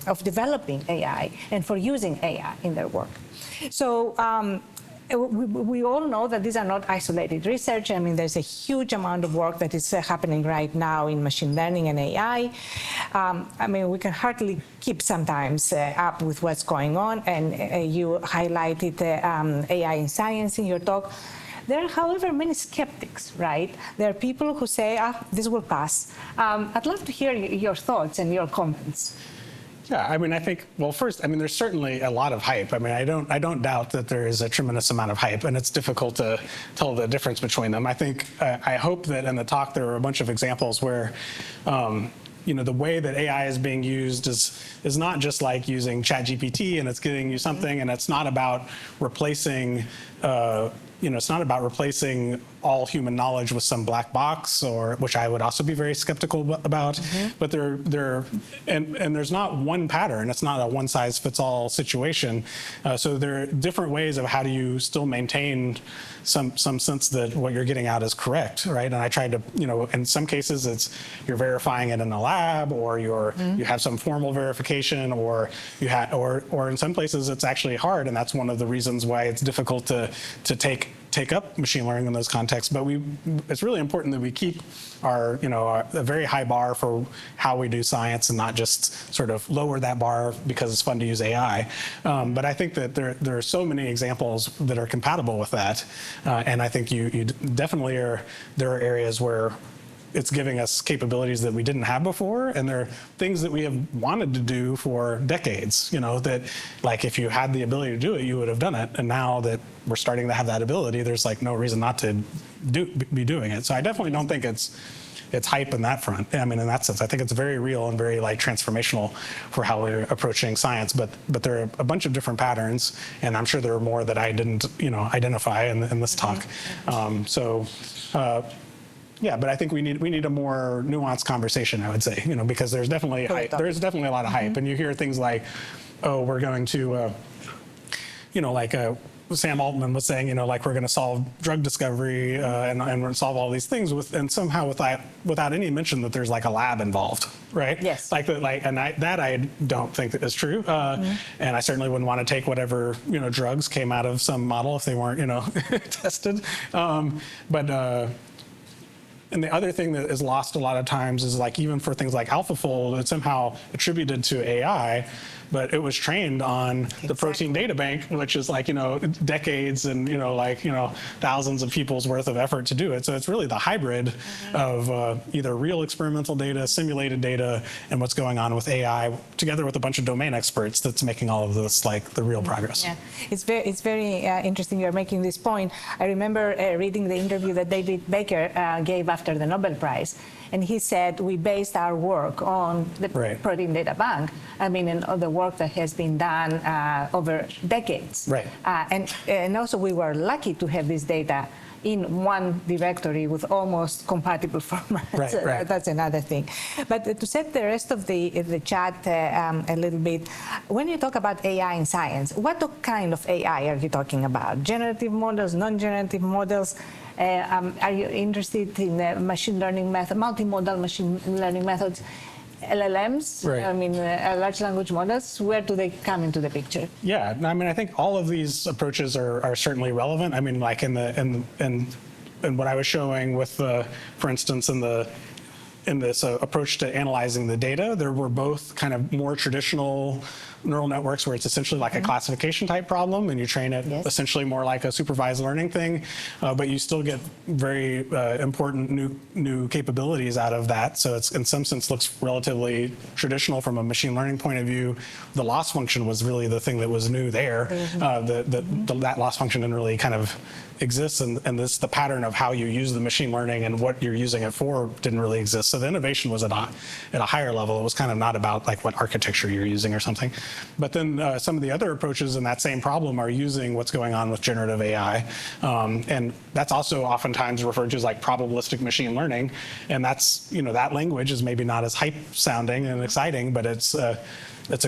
of developing AI, and for using AI in their work. So we all know that these are not isolated research. I mean, there's a huge amount of work that is happening right now in machine learning and AI. I mean, we can hardly keep sometimes up with what's going on. And you highlighted AI in science in your talk. There are, however, many skeptics, right? There are people who say, this will pass. I'd love to hear your thoughts and your comments. Yeah, I mean, I think, well, first, I mean, there's certainly a lot of hype. I mean, I don't doubt that there is a tremendous amount of hype, and it's difficult to tell the difference between them. I think, I hope that in the talk there were a bunch of examples where, the way that AI is being used is not just like using ChatGPT and it's getting you something, and it's not about replacing it's not about replacing all human knowledge with some black box, or which I would also be very skeptical about. But there's not one pattern. It's not a one size fits all situation. So there are different ways of how do you still maintain some sense that what you're getting out is correct, right? And I tried to, in some cases you're verifying it in a lab, or you have some formal verification, or or in some places it's actually hard, and that's one of the reasons why it's difficult to take up machine learning in those contexts. But it's really important that we keep our, a very high bar for how we do science, and not just sort of lower that bar because it's fun to use AI. But I think that there are so many examples that are compatible with that. And I think you definitely there are areas where it's giving us capabilities that we didn't have before, and there are things that we have wanted to do for decades, that like if you had the ability to do it, you would have done it. And now that we're starting to have that ability, there's like no reason not to be doing it. So I definitely don't think it's hype in that front. I mean, in that sense, I think it's very real and very like transformational for how we're approaching science. But there are a bunch of different patterns, and I'm sure there are more that I didn't, identify in this talk. Yeah, but I think we need a more nuanced conversation, I would say, because there's definitely a lot of hype, and you hear things like, oh, we're going to, Sam Altman was saying, like we're going to solve drug discovery and we're going to solve all these things and somehow without any mention that there's like a lab involved, right? Yes. I don't think that is true, and I certainly wouldn't want to take whatever drugs came out of some model if they weren't tested, And the other thing that is lost a lot of times is like even for things like AlphaFold, it's somehow attributed to AI, but it was trained on the protein data bank, which is like, decades and, thousands of people's worth of effort to do it. So it's really the hybrid of either real experimental data, simulated data, and what's going on with AI together with a bunch of domain experts that's making all of this like the real progress. Yeah, it's very interesting you're making this point. I remember reading the interview that David Baker gave after the Nobel Prize. And he said, we based our work on the protein data bank. I mean, and all the work that has been done over decades. Right. And also we were lucky to have this data in one directory with almost compatible formats. Right. That's another thing. But to set the rest of the chat a little bit, when you talk about AI in science, what kind of AI are you talking about? Generative models, non-generative models? Are you interested in machine learning method, multimodal machine learning methods, LLMs? Right. I mean, large language models. Where do they come into the picture? Yeah, I mean, I think all of these approaches are certainly relevant. I mean, like in what I was showing with for instance, in this approach to analyzing the data, there were both kind of more traditional neural networks where it's essentially like a classification type problem, and you train it essentially more like a supervised learning thing, but you still get very important new capabilities out of that. So it's in some sense looks relatively traditional from a machine learning point of view. The loss function was really the thing that was new there. That loss function didn't really kind of exist, and the pattern of how you use the machine learning and what you're using it for didn't really exist. So the innovation was at a higher level. It was kind of not about like what architecture you're using or something. But then some of the other approaches in that same problem are using what's going on with generative AI. And that's also oftentimes referred to as like probabilistic machine learning. And that's, that language is maybe not as hype sounding and exciting, but it's a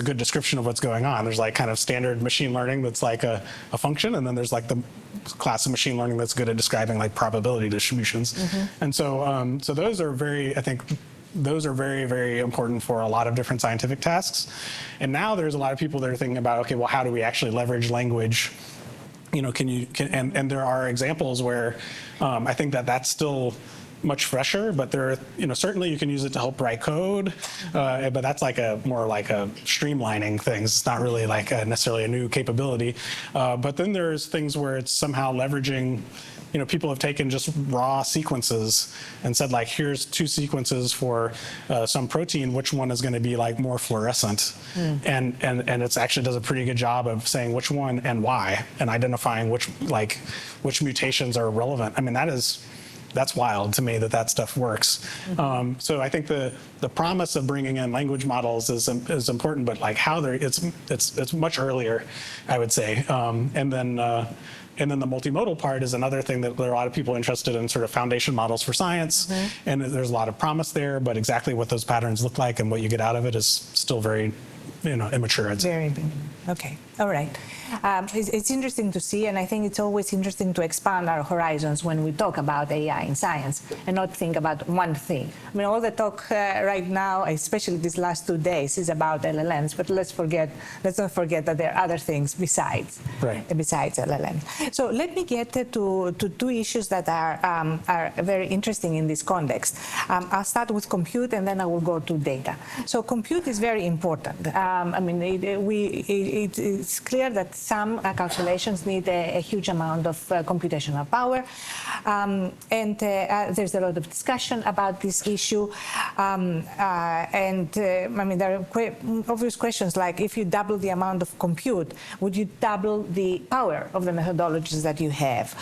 good description of what's going on. There's like kind of standard machine learning that's like a function, and then there's like the class of machine learning that's good at describing like probability distributions. And so those are very, very important for a lot of different scientific tasks. And now there's a lot of people that are thinking about, okay, well, how do we actually leverage language? And there are examples where I think that's still much fresher, but there are, certainly you can use it to help write code, but that's like more like a streamlining things. It's not really like necessarily a new capability. But then there's things where it's somehow leveraging, people have taken just raw sequences and said like, here's 2 sequences for some protein, which one is going to be like more fluorescent, and it's actually does a pretty good job of saying which one and why, and identifying which mutations are relevant. I mean, that's wild to me that stuff works. So I think the promise of bringing in language models is important, but like how it's much earlier, I would say. And then And then the multimodal part is another thing that there are a lot of people interested in, sort of foundation models for science. And there's a lot of promise there, but exactly what those patterns look like and what you get out of it is still very, immature, I'd say. Very good. Okay. All right. It's interesting to see, and I think it's always interesting to expand our horizons when we talk about AI in science and not think about one thing. I mean, all the talk right now, especially these last 2 days, is about LLMs, but let's not forget that there are other things besides LLMs. So let me get to two issues that are very interesting in this context. I'll start with compute, and then I will go to data. So compute is very important. I mean, it's clear that some calculations need a huge amount of computational power, and there's a lot of discussion about this issue. I mean, there are obvious questions like, if you double the amount of compute, would you double the power of the methodologies that you have,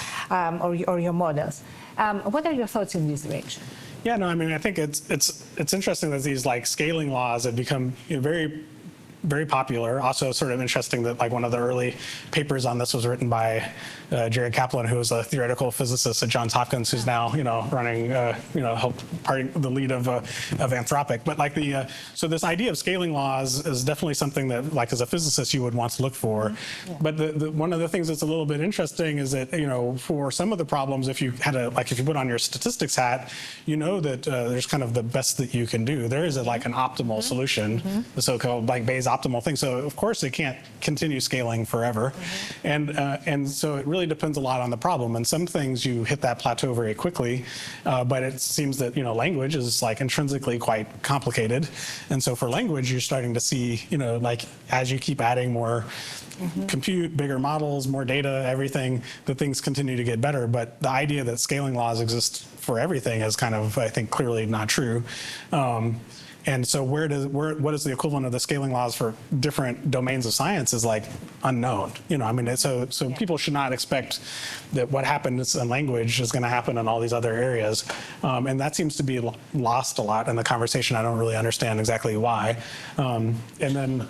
or your models? What are your thoughts in this direction? Yeah, no, I mean, I think it's interesting that these scaling laws have become very popular. Also sort of interesting that one of the early papers on this was written by Jared Kaplan, who was a theoretical physicist at Johns Hopkins, who's now running the lead of Anthropic. But so this idea of scaling laws is definitely something that as a physicist you would want to look for. Yeah. But one of the things that's a little bit interesting is that for some of the problems, if you had if you put on your statistics hat, that there's kind of the best that you can do. There is an optimal solution, the so-called Bayes optimal thing. So of course it can't continue scaling forever, and so it really depends a lot on the problem. And some things you hit that plateau very quickly, but it seems that language is intrinsically quite complicated, and so for language you're starting to see as you keep adding more compute, bigger models, more data, everything, the things continue to get better. But the idea that scaling laws exist for everything is kind of, I think, clearly not true. And so what is the equivalent of the scaling laws for different domains of science is unknown. I mean, so people should not expect that what happens in language is going to happen in all these other areas. And that seems to be lost a lot in the conversation. I don't really understand exactly why. And then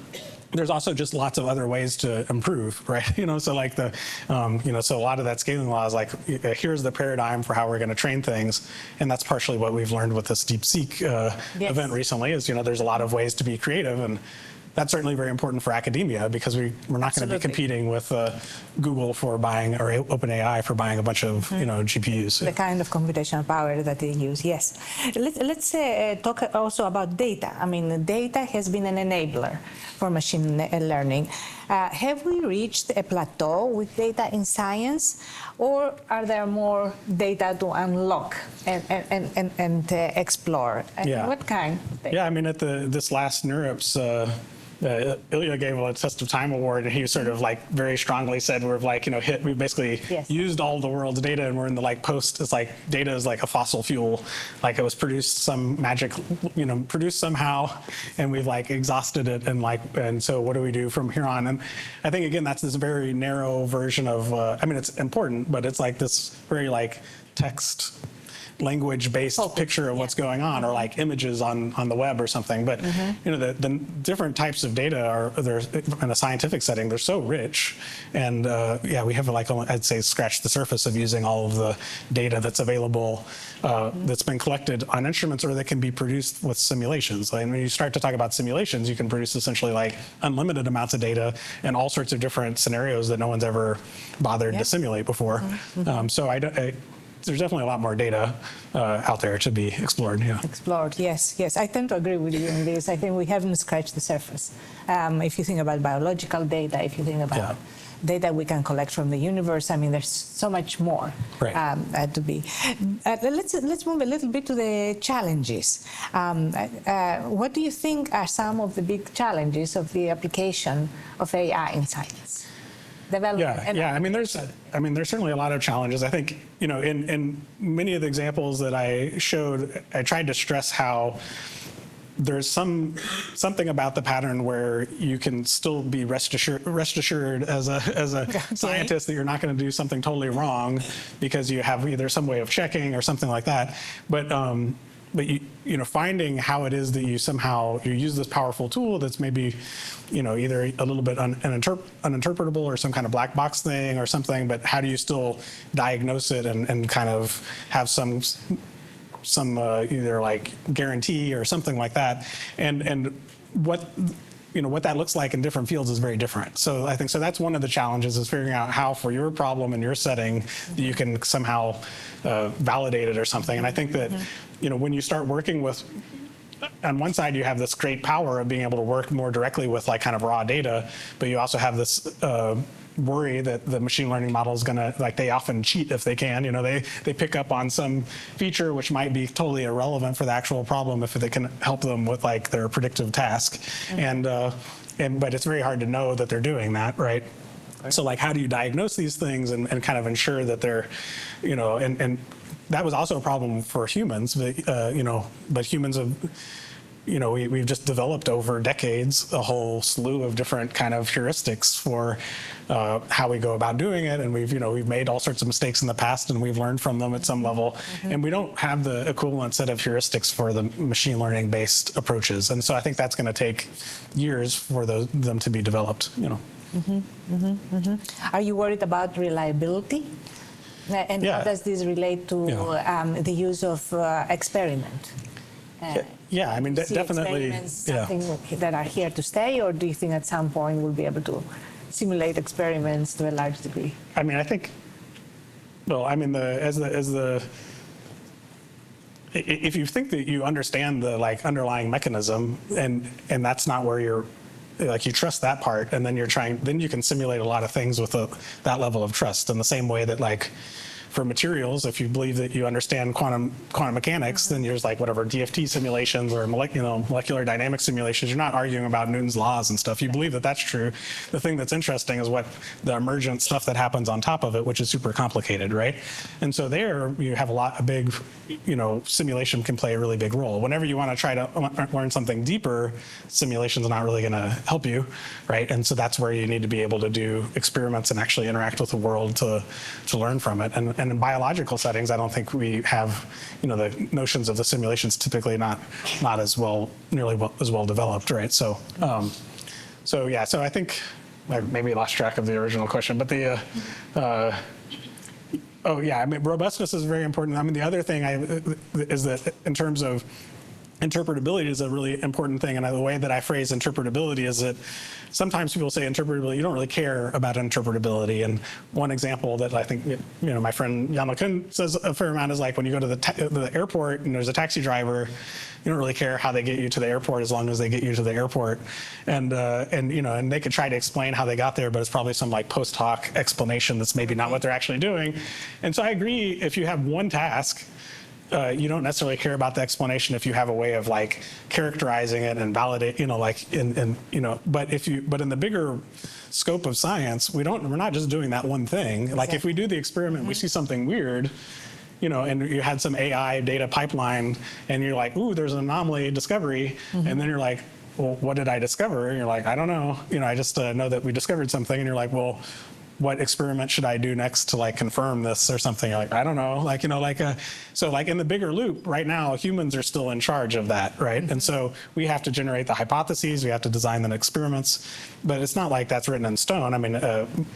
there's also just lots of other ways to improve, right? So so a lot of that scaling law is here's the paradigm for how we're going to train things, and that's partially what we've learned with this DeepSeek event recently. Is there's a lot of ways to be creative, and that's certainly very important for academia because we're not going to be competing with Google for buying, or OpenAI for buying a bunch of GPUs. The kind of computational power that they use, yes. Let's talk also about data. I mean, data has been an enabler for machine learning. Have we reached a plateau with data in science, or are there more data to unlock and explore? Yeah. What kind? Yeah, I mean, at this last NeurIPS, Ilya gave a Test of Time award, and he sort of very strongly said we basically used all the world's data, and we're in the post. It's data is like a fossil fuel, it was produced produced somehow, and we've exhausted it, and so what do we do from here on? And I think again that's this very narrow version of I mean, it's important, but it's this very text language-based picture of what's going on, or images on the web or something. But the different types of data are in a scientific setting. They're so rich, and we have I'd say scratched the surface of using all of the data that's available, that's been collected on instruments, or that can be produced with simulations. When you start to talk about simulations, you can produce essentially unlimited amounts of data and all sorts of different scenarios that no one's ever bothered to simulate before. So there's definitely a lot more data out there to be explored. Yeah. Explored, yes. I tend to agree with you on this. I think we haven't scratched the surface. If you think about biological data, if you think about data we can collect from the universe, I mean, there's so much more to be. Let's move a little bit to the challenges. What do you think are some of the big challenges of the application of AI in science? I mean, there's certainly a lot of challenges. I think, in many of the examples that I showed, I tried to stress how there's something about the pattern where you can still be rest assured as a scientist that you're not going to do something totally wrong because you have either some way of checking or something like that. But finding how it is that you use this powerful tool that's maybe, either a little bit uninterpretable or some kind of black box thing or something, but how do you still diagnose it and kind of have some either like guarantee or something like that, and what that looks like in different fields is very different. So I think that's one of the challenges, is figuring out how for your problem and your setting you can somehow validate it or something. And I think that when you start working with, on one side you have this great power of being able to work more directly with like kind of raw data, but you also have this worry that the machine learning model is going to, like, they often cheat if they can. They pick up on some feature which might be totally irrelevant for the actual problem if they can help them with like their predictive task. But it's very hard to know that they're doing that, right? So like, how do you diagnose these things and kind of ensure that they're, and that was also a problem for humans, but humans have, we've just developed over decades a whole slew of different kind of heuristics for how we go about doing it, and we've made all sorts of mistakes in the past, and we've learned from them at some level, and we don't have the equivalent set of heuristics for the machine learning based approaches, and so I think that's going to take years for them to be developed. Are you worried about reliability? And how does this relate to the use of experiment? Yeah, I mean, definitely. Something that are here to stay, or do you think at some point we'll be able to simulate experiments to a large degree? I mean, I think. Well, I mean, if you think that you understand the like underlying mechanism, and that's not where you're, like, you trust that part, and then then you can simulate a lot of things with that level of trust. In the same way that, like, for materials, if you believe that you understand quantum mechanics, then there's like whatever DFT simulations or molecular dynamic simulations. You're not arguing about Newton's laws and stuff. You believe that that's true. The thing that's interesting is what the emergent stuff that happens on top of it, which is super complicated, right? And so there you have a big, simulation can play a really big role. Whenever you want to try to learn something deeper, simulation's not really going to help you, right? And so that's where you need to be able to do experiments and actually interact with the world to learn from it. And in biological settings, I don't think we have, the notions of the simulations typically not as nearly as well developed, right? So I think I maybe lost track of the original question, but I mean, robustness is very important. I mean, the other thing is that in terms of interpretability is a really important thing, and the way that I phrase interpretability is that sometimes people say interpretability, you don't really care about interpretability. And one example that I think my friend Yama Kun says a fair amount is like when you go to the airport and there's a taxi driver, you don't really care how they get you to the airport as long as they get you to the airport. And they could try to explain how they got there, but it's probably some like post hoc explanation that's maybe not what they're actually doing. And so I agree, if you have one task, you don't necessarily care about the explanation if you have a way of like characterizing it and validate, but in the bigger scope of science, we're not just doing that one thing. Like if we do the experiment, we see something weird, and you had some AI data pipeline and you're like, ooh, there's an anomaly discovery. And then you're like, well, what did I discover? And you're like, I don't know. I just know that we discovered something. And you're like, well, what experiment should I do next to like confirm this or something? You're like, I don't know. So like in the bigger loop right now, humans are still in charge of that, right? And so we have to generate the hypotheses, we have to design the experiments, but it's not like that's written in stone. I mean,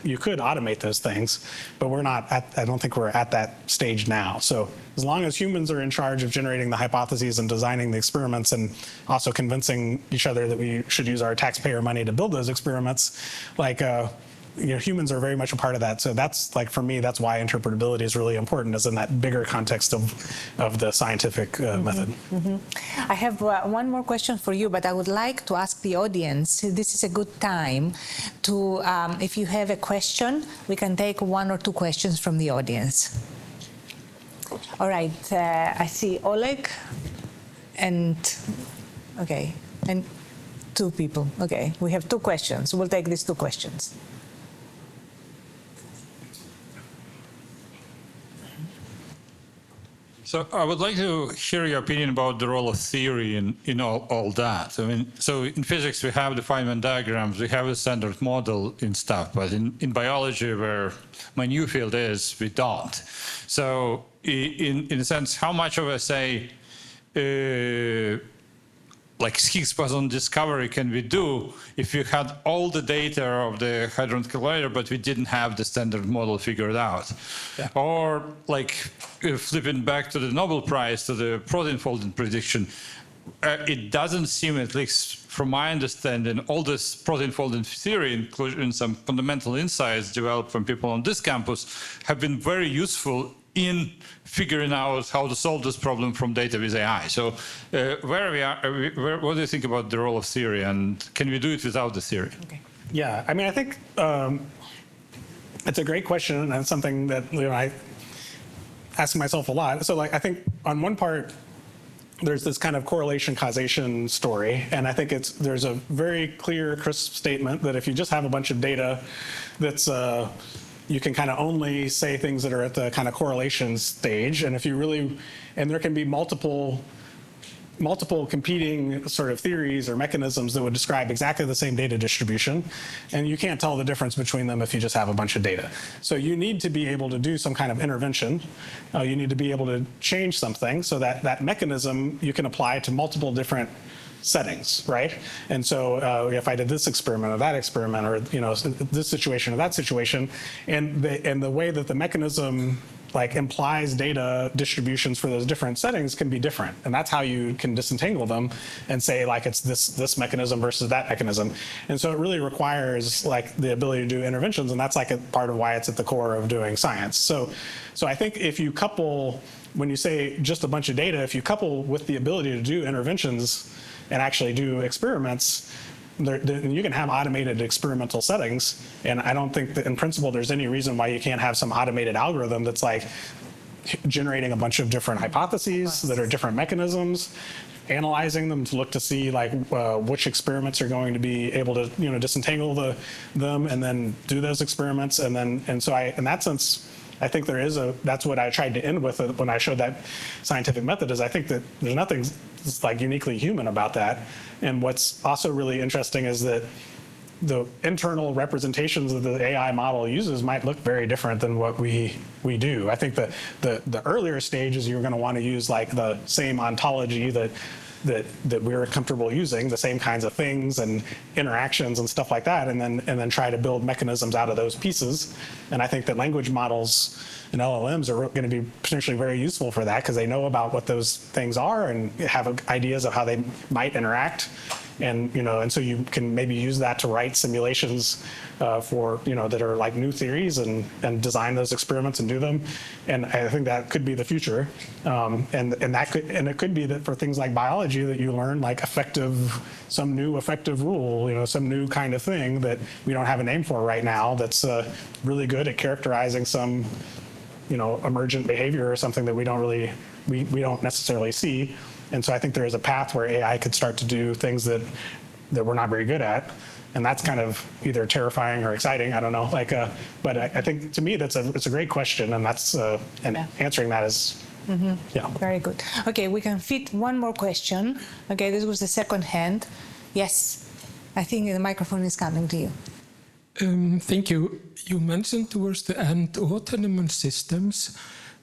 you could automate those things, but I don't think we're at that stage now. So as long as humans are in charge of generating the hypotheses and designing the experiments and also convincing each other that we should use our taxpayer money to build those experiments, humans are very much a part of that. So that's like, for me, that's why interpretability is really important, is in that bigger context of the scientific method. I have one more question for you, but I would like to ask the audience, this is a good time to, if you have a question, we can take one or two questions from the audience. All right, I see Oleg and two people. Okay, we have two questions. We'll take these two questions. So I would like to hear your opinion about the role of theory in all that. I mean, so in physics we have the Feynman diagrams, we have a standard model in stuff, but in biology, where my new field is, we don't. So in a sense, how much of a, say, like Higgs boson discovery can we do if we had all the data of the Hadron Collider, but we didn't have the standard model figured out? Yeah. Or like flipping back to the Nobel Prize, to the protein folding prediction, it doesn't seem, at least from my understanding, all this protein folding theory, including some fundamental insights developed from people on this campus, have been very useful in figuring out how to solve this problem from data with AI. So where we are, what do you think about the role of theory, and can we do it without the theory? Okay. Yeah, I mean, I think it's a great question, and it's something that I ask myself a lot. So like, I think on one part, there's this kind of correlation causation story, and I think there's a very clear, crisp statement that if you just have a bunch of data that's you can kind of only say things that are at the kind of correlation stage, and if you really, and there can be multiple competing sort of theories or mechanisms that would describe exactly the same data distribution, and you can't tell the difference between them if you just have a bunch of data. So you need to be able to do some kind of intervention. You need to be able to change something so that that mechanism you can apply to multiple different settings, right? And so if I did this experiment or that experiment, or this situation or that situation, and the way that the mechanism like implies data distributions for those different settings can be different, and that's how you can disentangle them and say like it's this mechanism versus that mechanism. And so it really requires like the ability to do interventions, and that's like a part of why it's at the core of doing science. So I think if you couple, when you say just a bunch of data, if you couple with the ability to do interventions and actually do experiments, you can have automated experimental settings. And I don't think that in principle there's any reason why you can't have some automated algorithm that's like generating a bunch of different hypotheses that are different mechanisms, analyzing them to look to see like which experiments are going to be able to disentangle them and then do those experiments. And so in that sense, I think that's what I tried to end with when I showed that scientific method, is I think that there's nothing like uniquely human about that. And what's also really interesting is that the internal representations that the AI model uses might look very different than what we do. I think that the earlier stages, you're going to want to use like the same ontology that we're comfortable using, the same kinds of things and interactions and stuff like that, and then try to build mechanisms out of those pieces. And I think that language models and LLMs are going to be potentially very useful for that, because they know about what those things are and have ideas of how they might interact. And and so you can maybe use that to write simulations for that are like new theories and design those experiments and do them. And I think that could be the future. And it could be that for things like biology that you learn like some new effective rule, some new kind of thing that we don't have a name for right now that's really good at characterizing some emergent behavior or something that we don't necessarily see. And so I think there is a path where AI could start to do things that we're not very good at. And that's kind of either terrifying or exciting. I don't know. But I think to me, it's a great question. And that's, answering that is, yeah. Very good. Okay, we can fit one more question. Okay, this was the second hand. Yes, I think the microphone is coming to you. Thank you. You mentioned towards the end autonomous systems,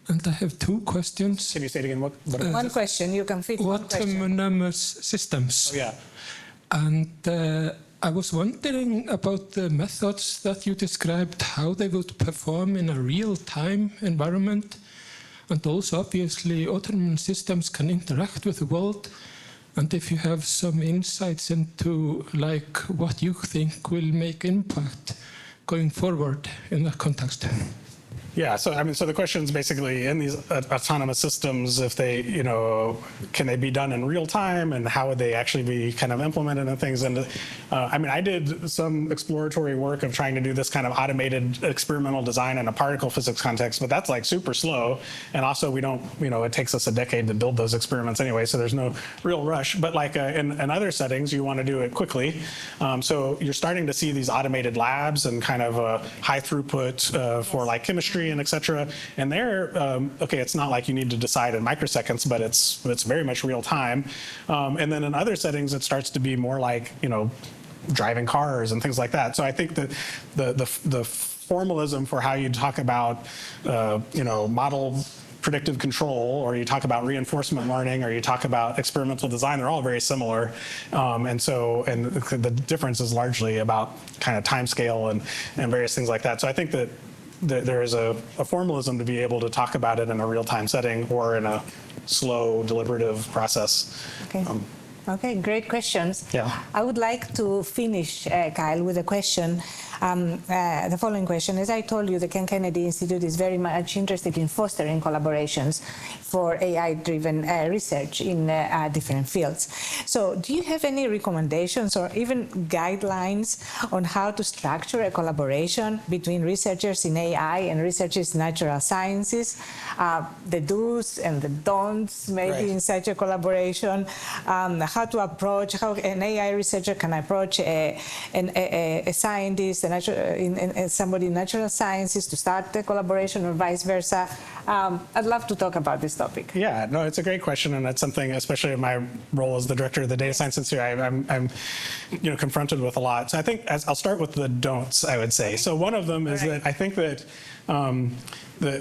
and I have two questions. Can you say it again? What one question, you can fit one question. Autonomous systems. Oh, yeah. And I was wondering about the methods that you described, how they would perform in a real-time environment. And also, obviously, autonomous systems can interact with the world. And if you have some insights into like what you think will make impact going forward in that context. Yeah, so the question is basically in these autonomous systems, if they, can they be done in real time, and how would they actually be kind of implemented and things? And I did some exploratory work of trying to do this kind of automated experimental design in a particle physics context, but that's like super slow. And also we don't, it takes us a decade to build those experiments anyway, so there's no real rush. But like in other settings, you want to do it quickly. So you're starting to see these automated labs and kind of high throughput for like chemistry and et cetera. And there, it's not like you need to decide in microseconds, but it's very much real time. And then in other settings, it starts to be more like, driving cars and things like that. So I think that the formalism for how you talk about, model predictive control, or you talk about reinforcement learning, or you talk about experimental design, they're all very similar. And the difference is largely about kind of time scale and various things like that. So I think that there is a formalism to be able to talk about it in a real-time setting or in a slow, deliberative process. Okay. Okay, great questions. Yeah. I would like to finish, Kyle, with a question. The following question: as I told you, the Ken Kennedy Institute is very much interested in fostering collaborations for AI-driven research in different fields. So do you have any recommendations or even guidelines on how to structure a collaboration between researchers in AI and researchers in natural sciences? The do's and the don'ts maybe in such a collaboration, how to approach, how an AI researcher can approach a scientist, somebody in natural sciences to start the collaboration or vice versa. I'd love to talk about this topic. Yeah, no, it's a great question, and that's something, especially in my role as the director of the Data Science Institute, I'm confronted with a lot. So I think I'll start with the don'ts, I would say. So one of them is that I think that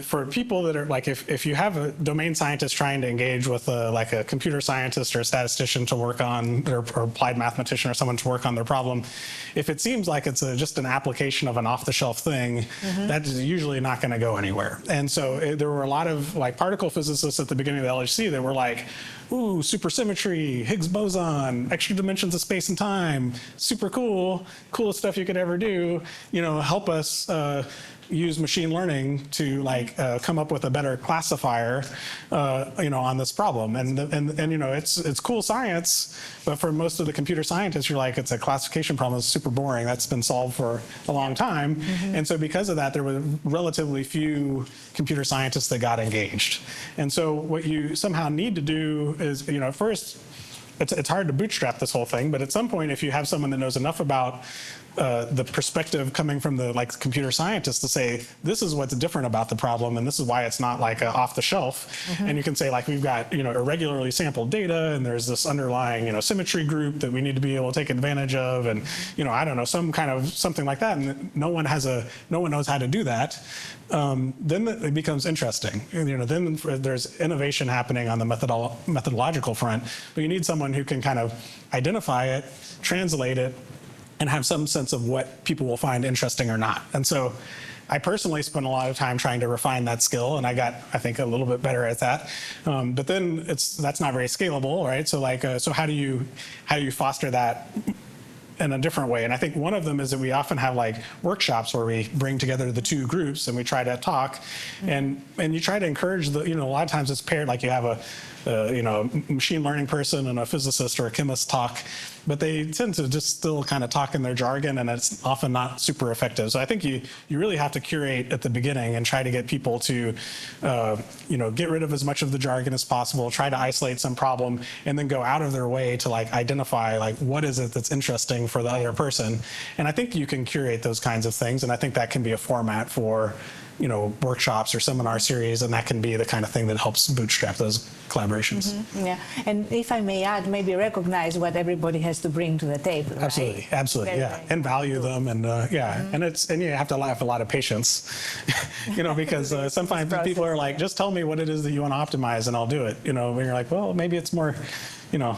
for people that are like, if you have a domain scientist trying to engage with like a computer scientist or a statistician to work on or applied mathematician or someone to work on their problem, if it seems like it's just an application of an off-the-shelf thing, that's usually not going to go anywhere. And so there were a lot of like particle physicists at the beginning of the LHC that were like, ooh, supersymmetry, Higgs boson, extra dimensions of space and time, super cool, coolest stuff you could ever do, help us use machine learning to come up with a better classifier, on this problem. And it's cool science, but for most of the computer scientists, you're like, it's a classification problem. It's super boring. That's been solved for a long time. And so because of that, there were relatively few computer scientists that got engaged. And so what you somehow need to do is, first, it's hard to bootstrap this whole thing, but at some point, if you have someone that knows enough about the perspective coming from the computer scientist to say, this is what's different about the problem, and this is why it's not like off the shelf. And you can say, we've got irregularly sampled data, and there's this underlying symmetry group that we need to be able to take advantage of, and I don't know, something like that, and no one knows how to do that. Then it becomes interesting. Then there's innovation happening on the methodological front, but you need someone who can kind of identify it, translate it, and have some sense of what people will find interesting or not. And so I personally spent a lot of time trying to refine that skill, and I got, I think, a little bit better at that. But then that's not very scalable, right? So so how do you foster that in a different way? And I think one of them is that we often have workshops where we bring together the two groups and we try to talk, and you try to encourage a lot of times it's paired, you have a machine learning person and a physicist or a chemist talk, but they tend to just still kind of talk in their jargon, and it's often not super effective. So I think you really have to curate at the beginning and try to get people to, get rid of as much of the jargon as possible, try to isolate some problem, and then go out of their way to identify what is it that's interesting for the other person. And I think you can curate those kinds of things, and I think that can be a format for workshops or seminar series, and that can be the kind of thing that helps bootstrap those collaborations. Yeah, and if I may add, maybe recognize what everybody has to bring to the table. Absolutely, right? absolutely, Very, yeah, very and value them, and and you have to have a lot of patience, because sometimes people are like, just tell me what it is that you want to optimize, and I'll do it. When you're like, well, maybe it's more.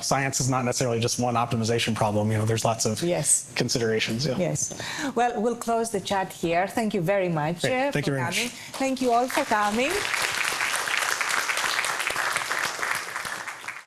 Science is not necessarily just one optimization problem. There's lots of considerations. Yeah. Yes. Well, we'll close the chat here. Thank you very much. Great. Thank you very much. Thank you all for coming.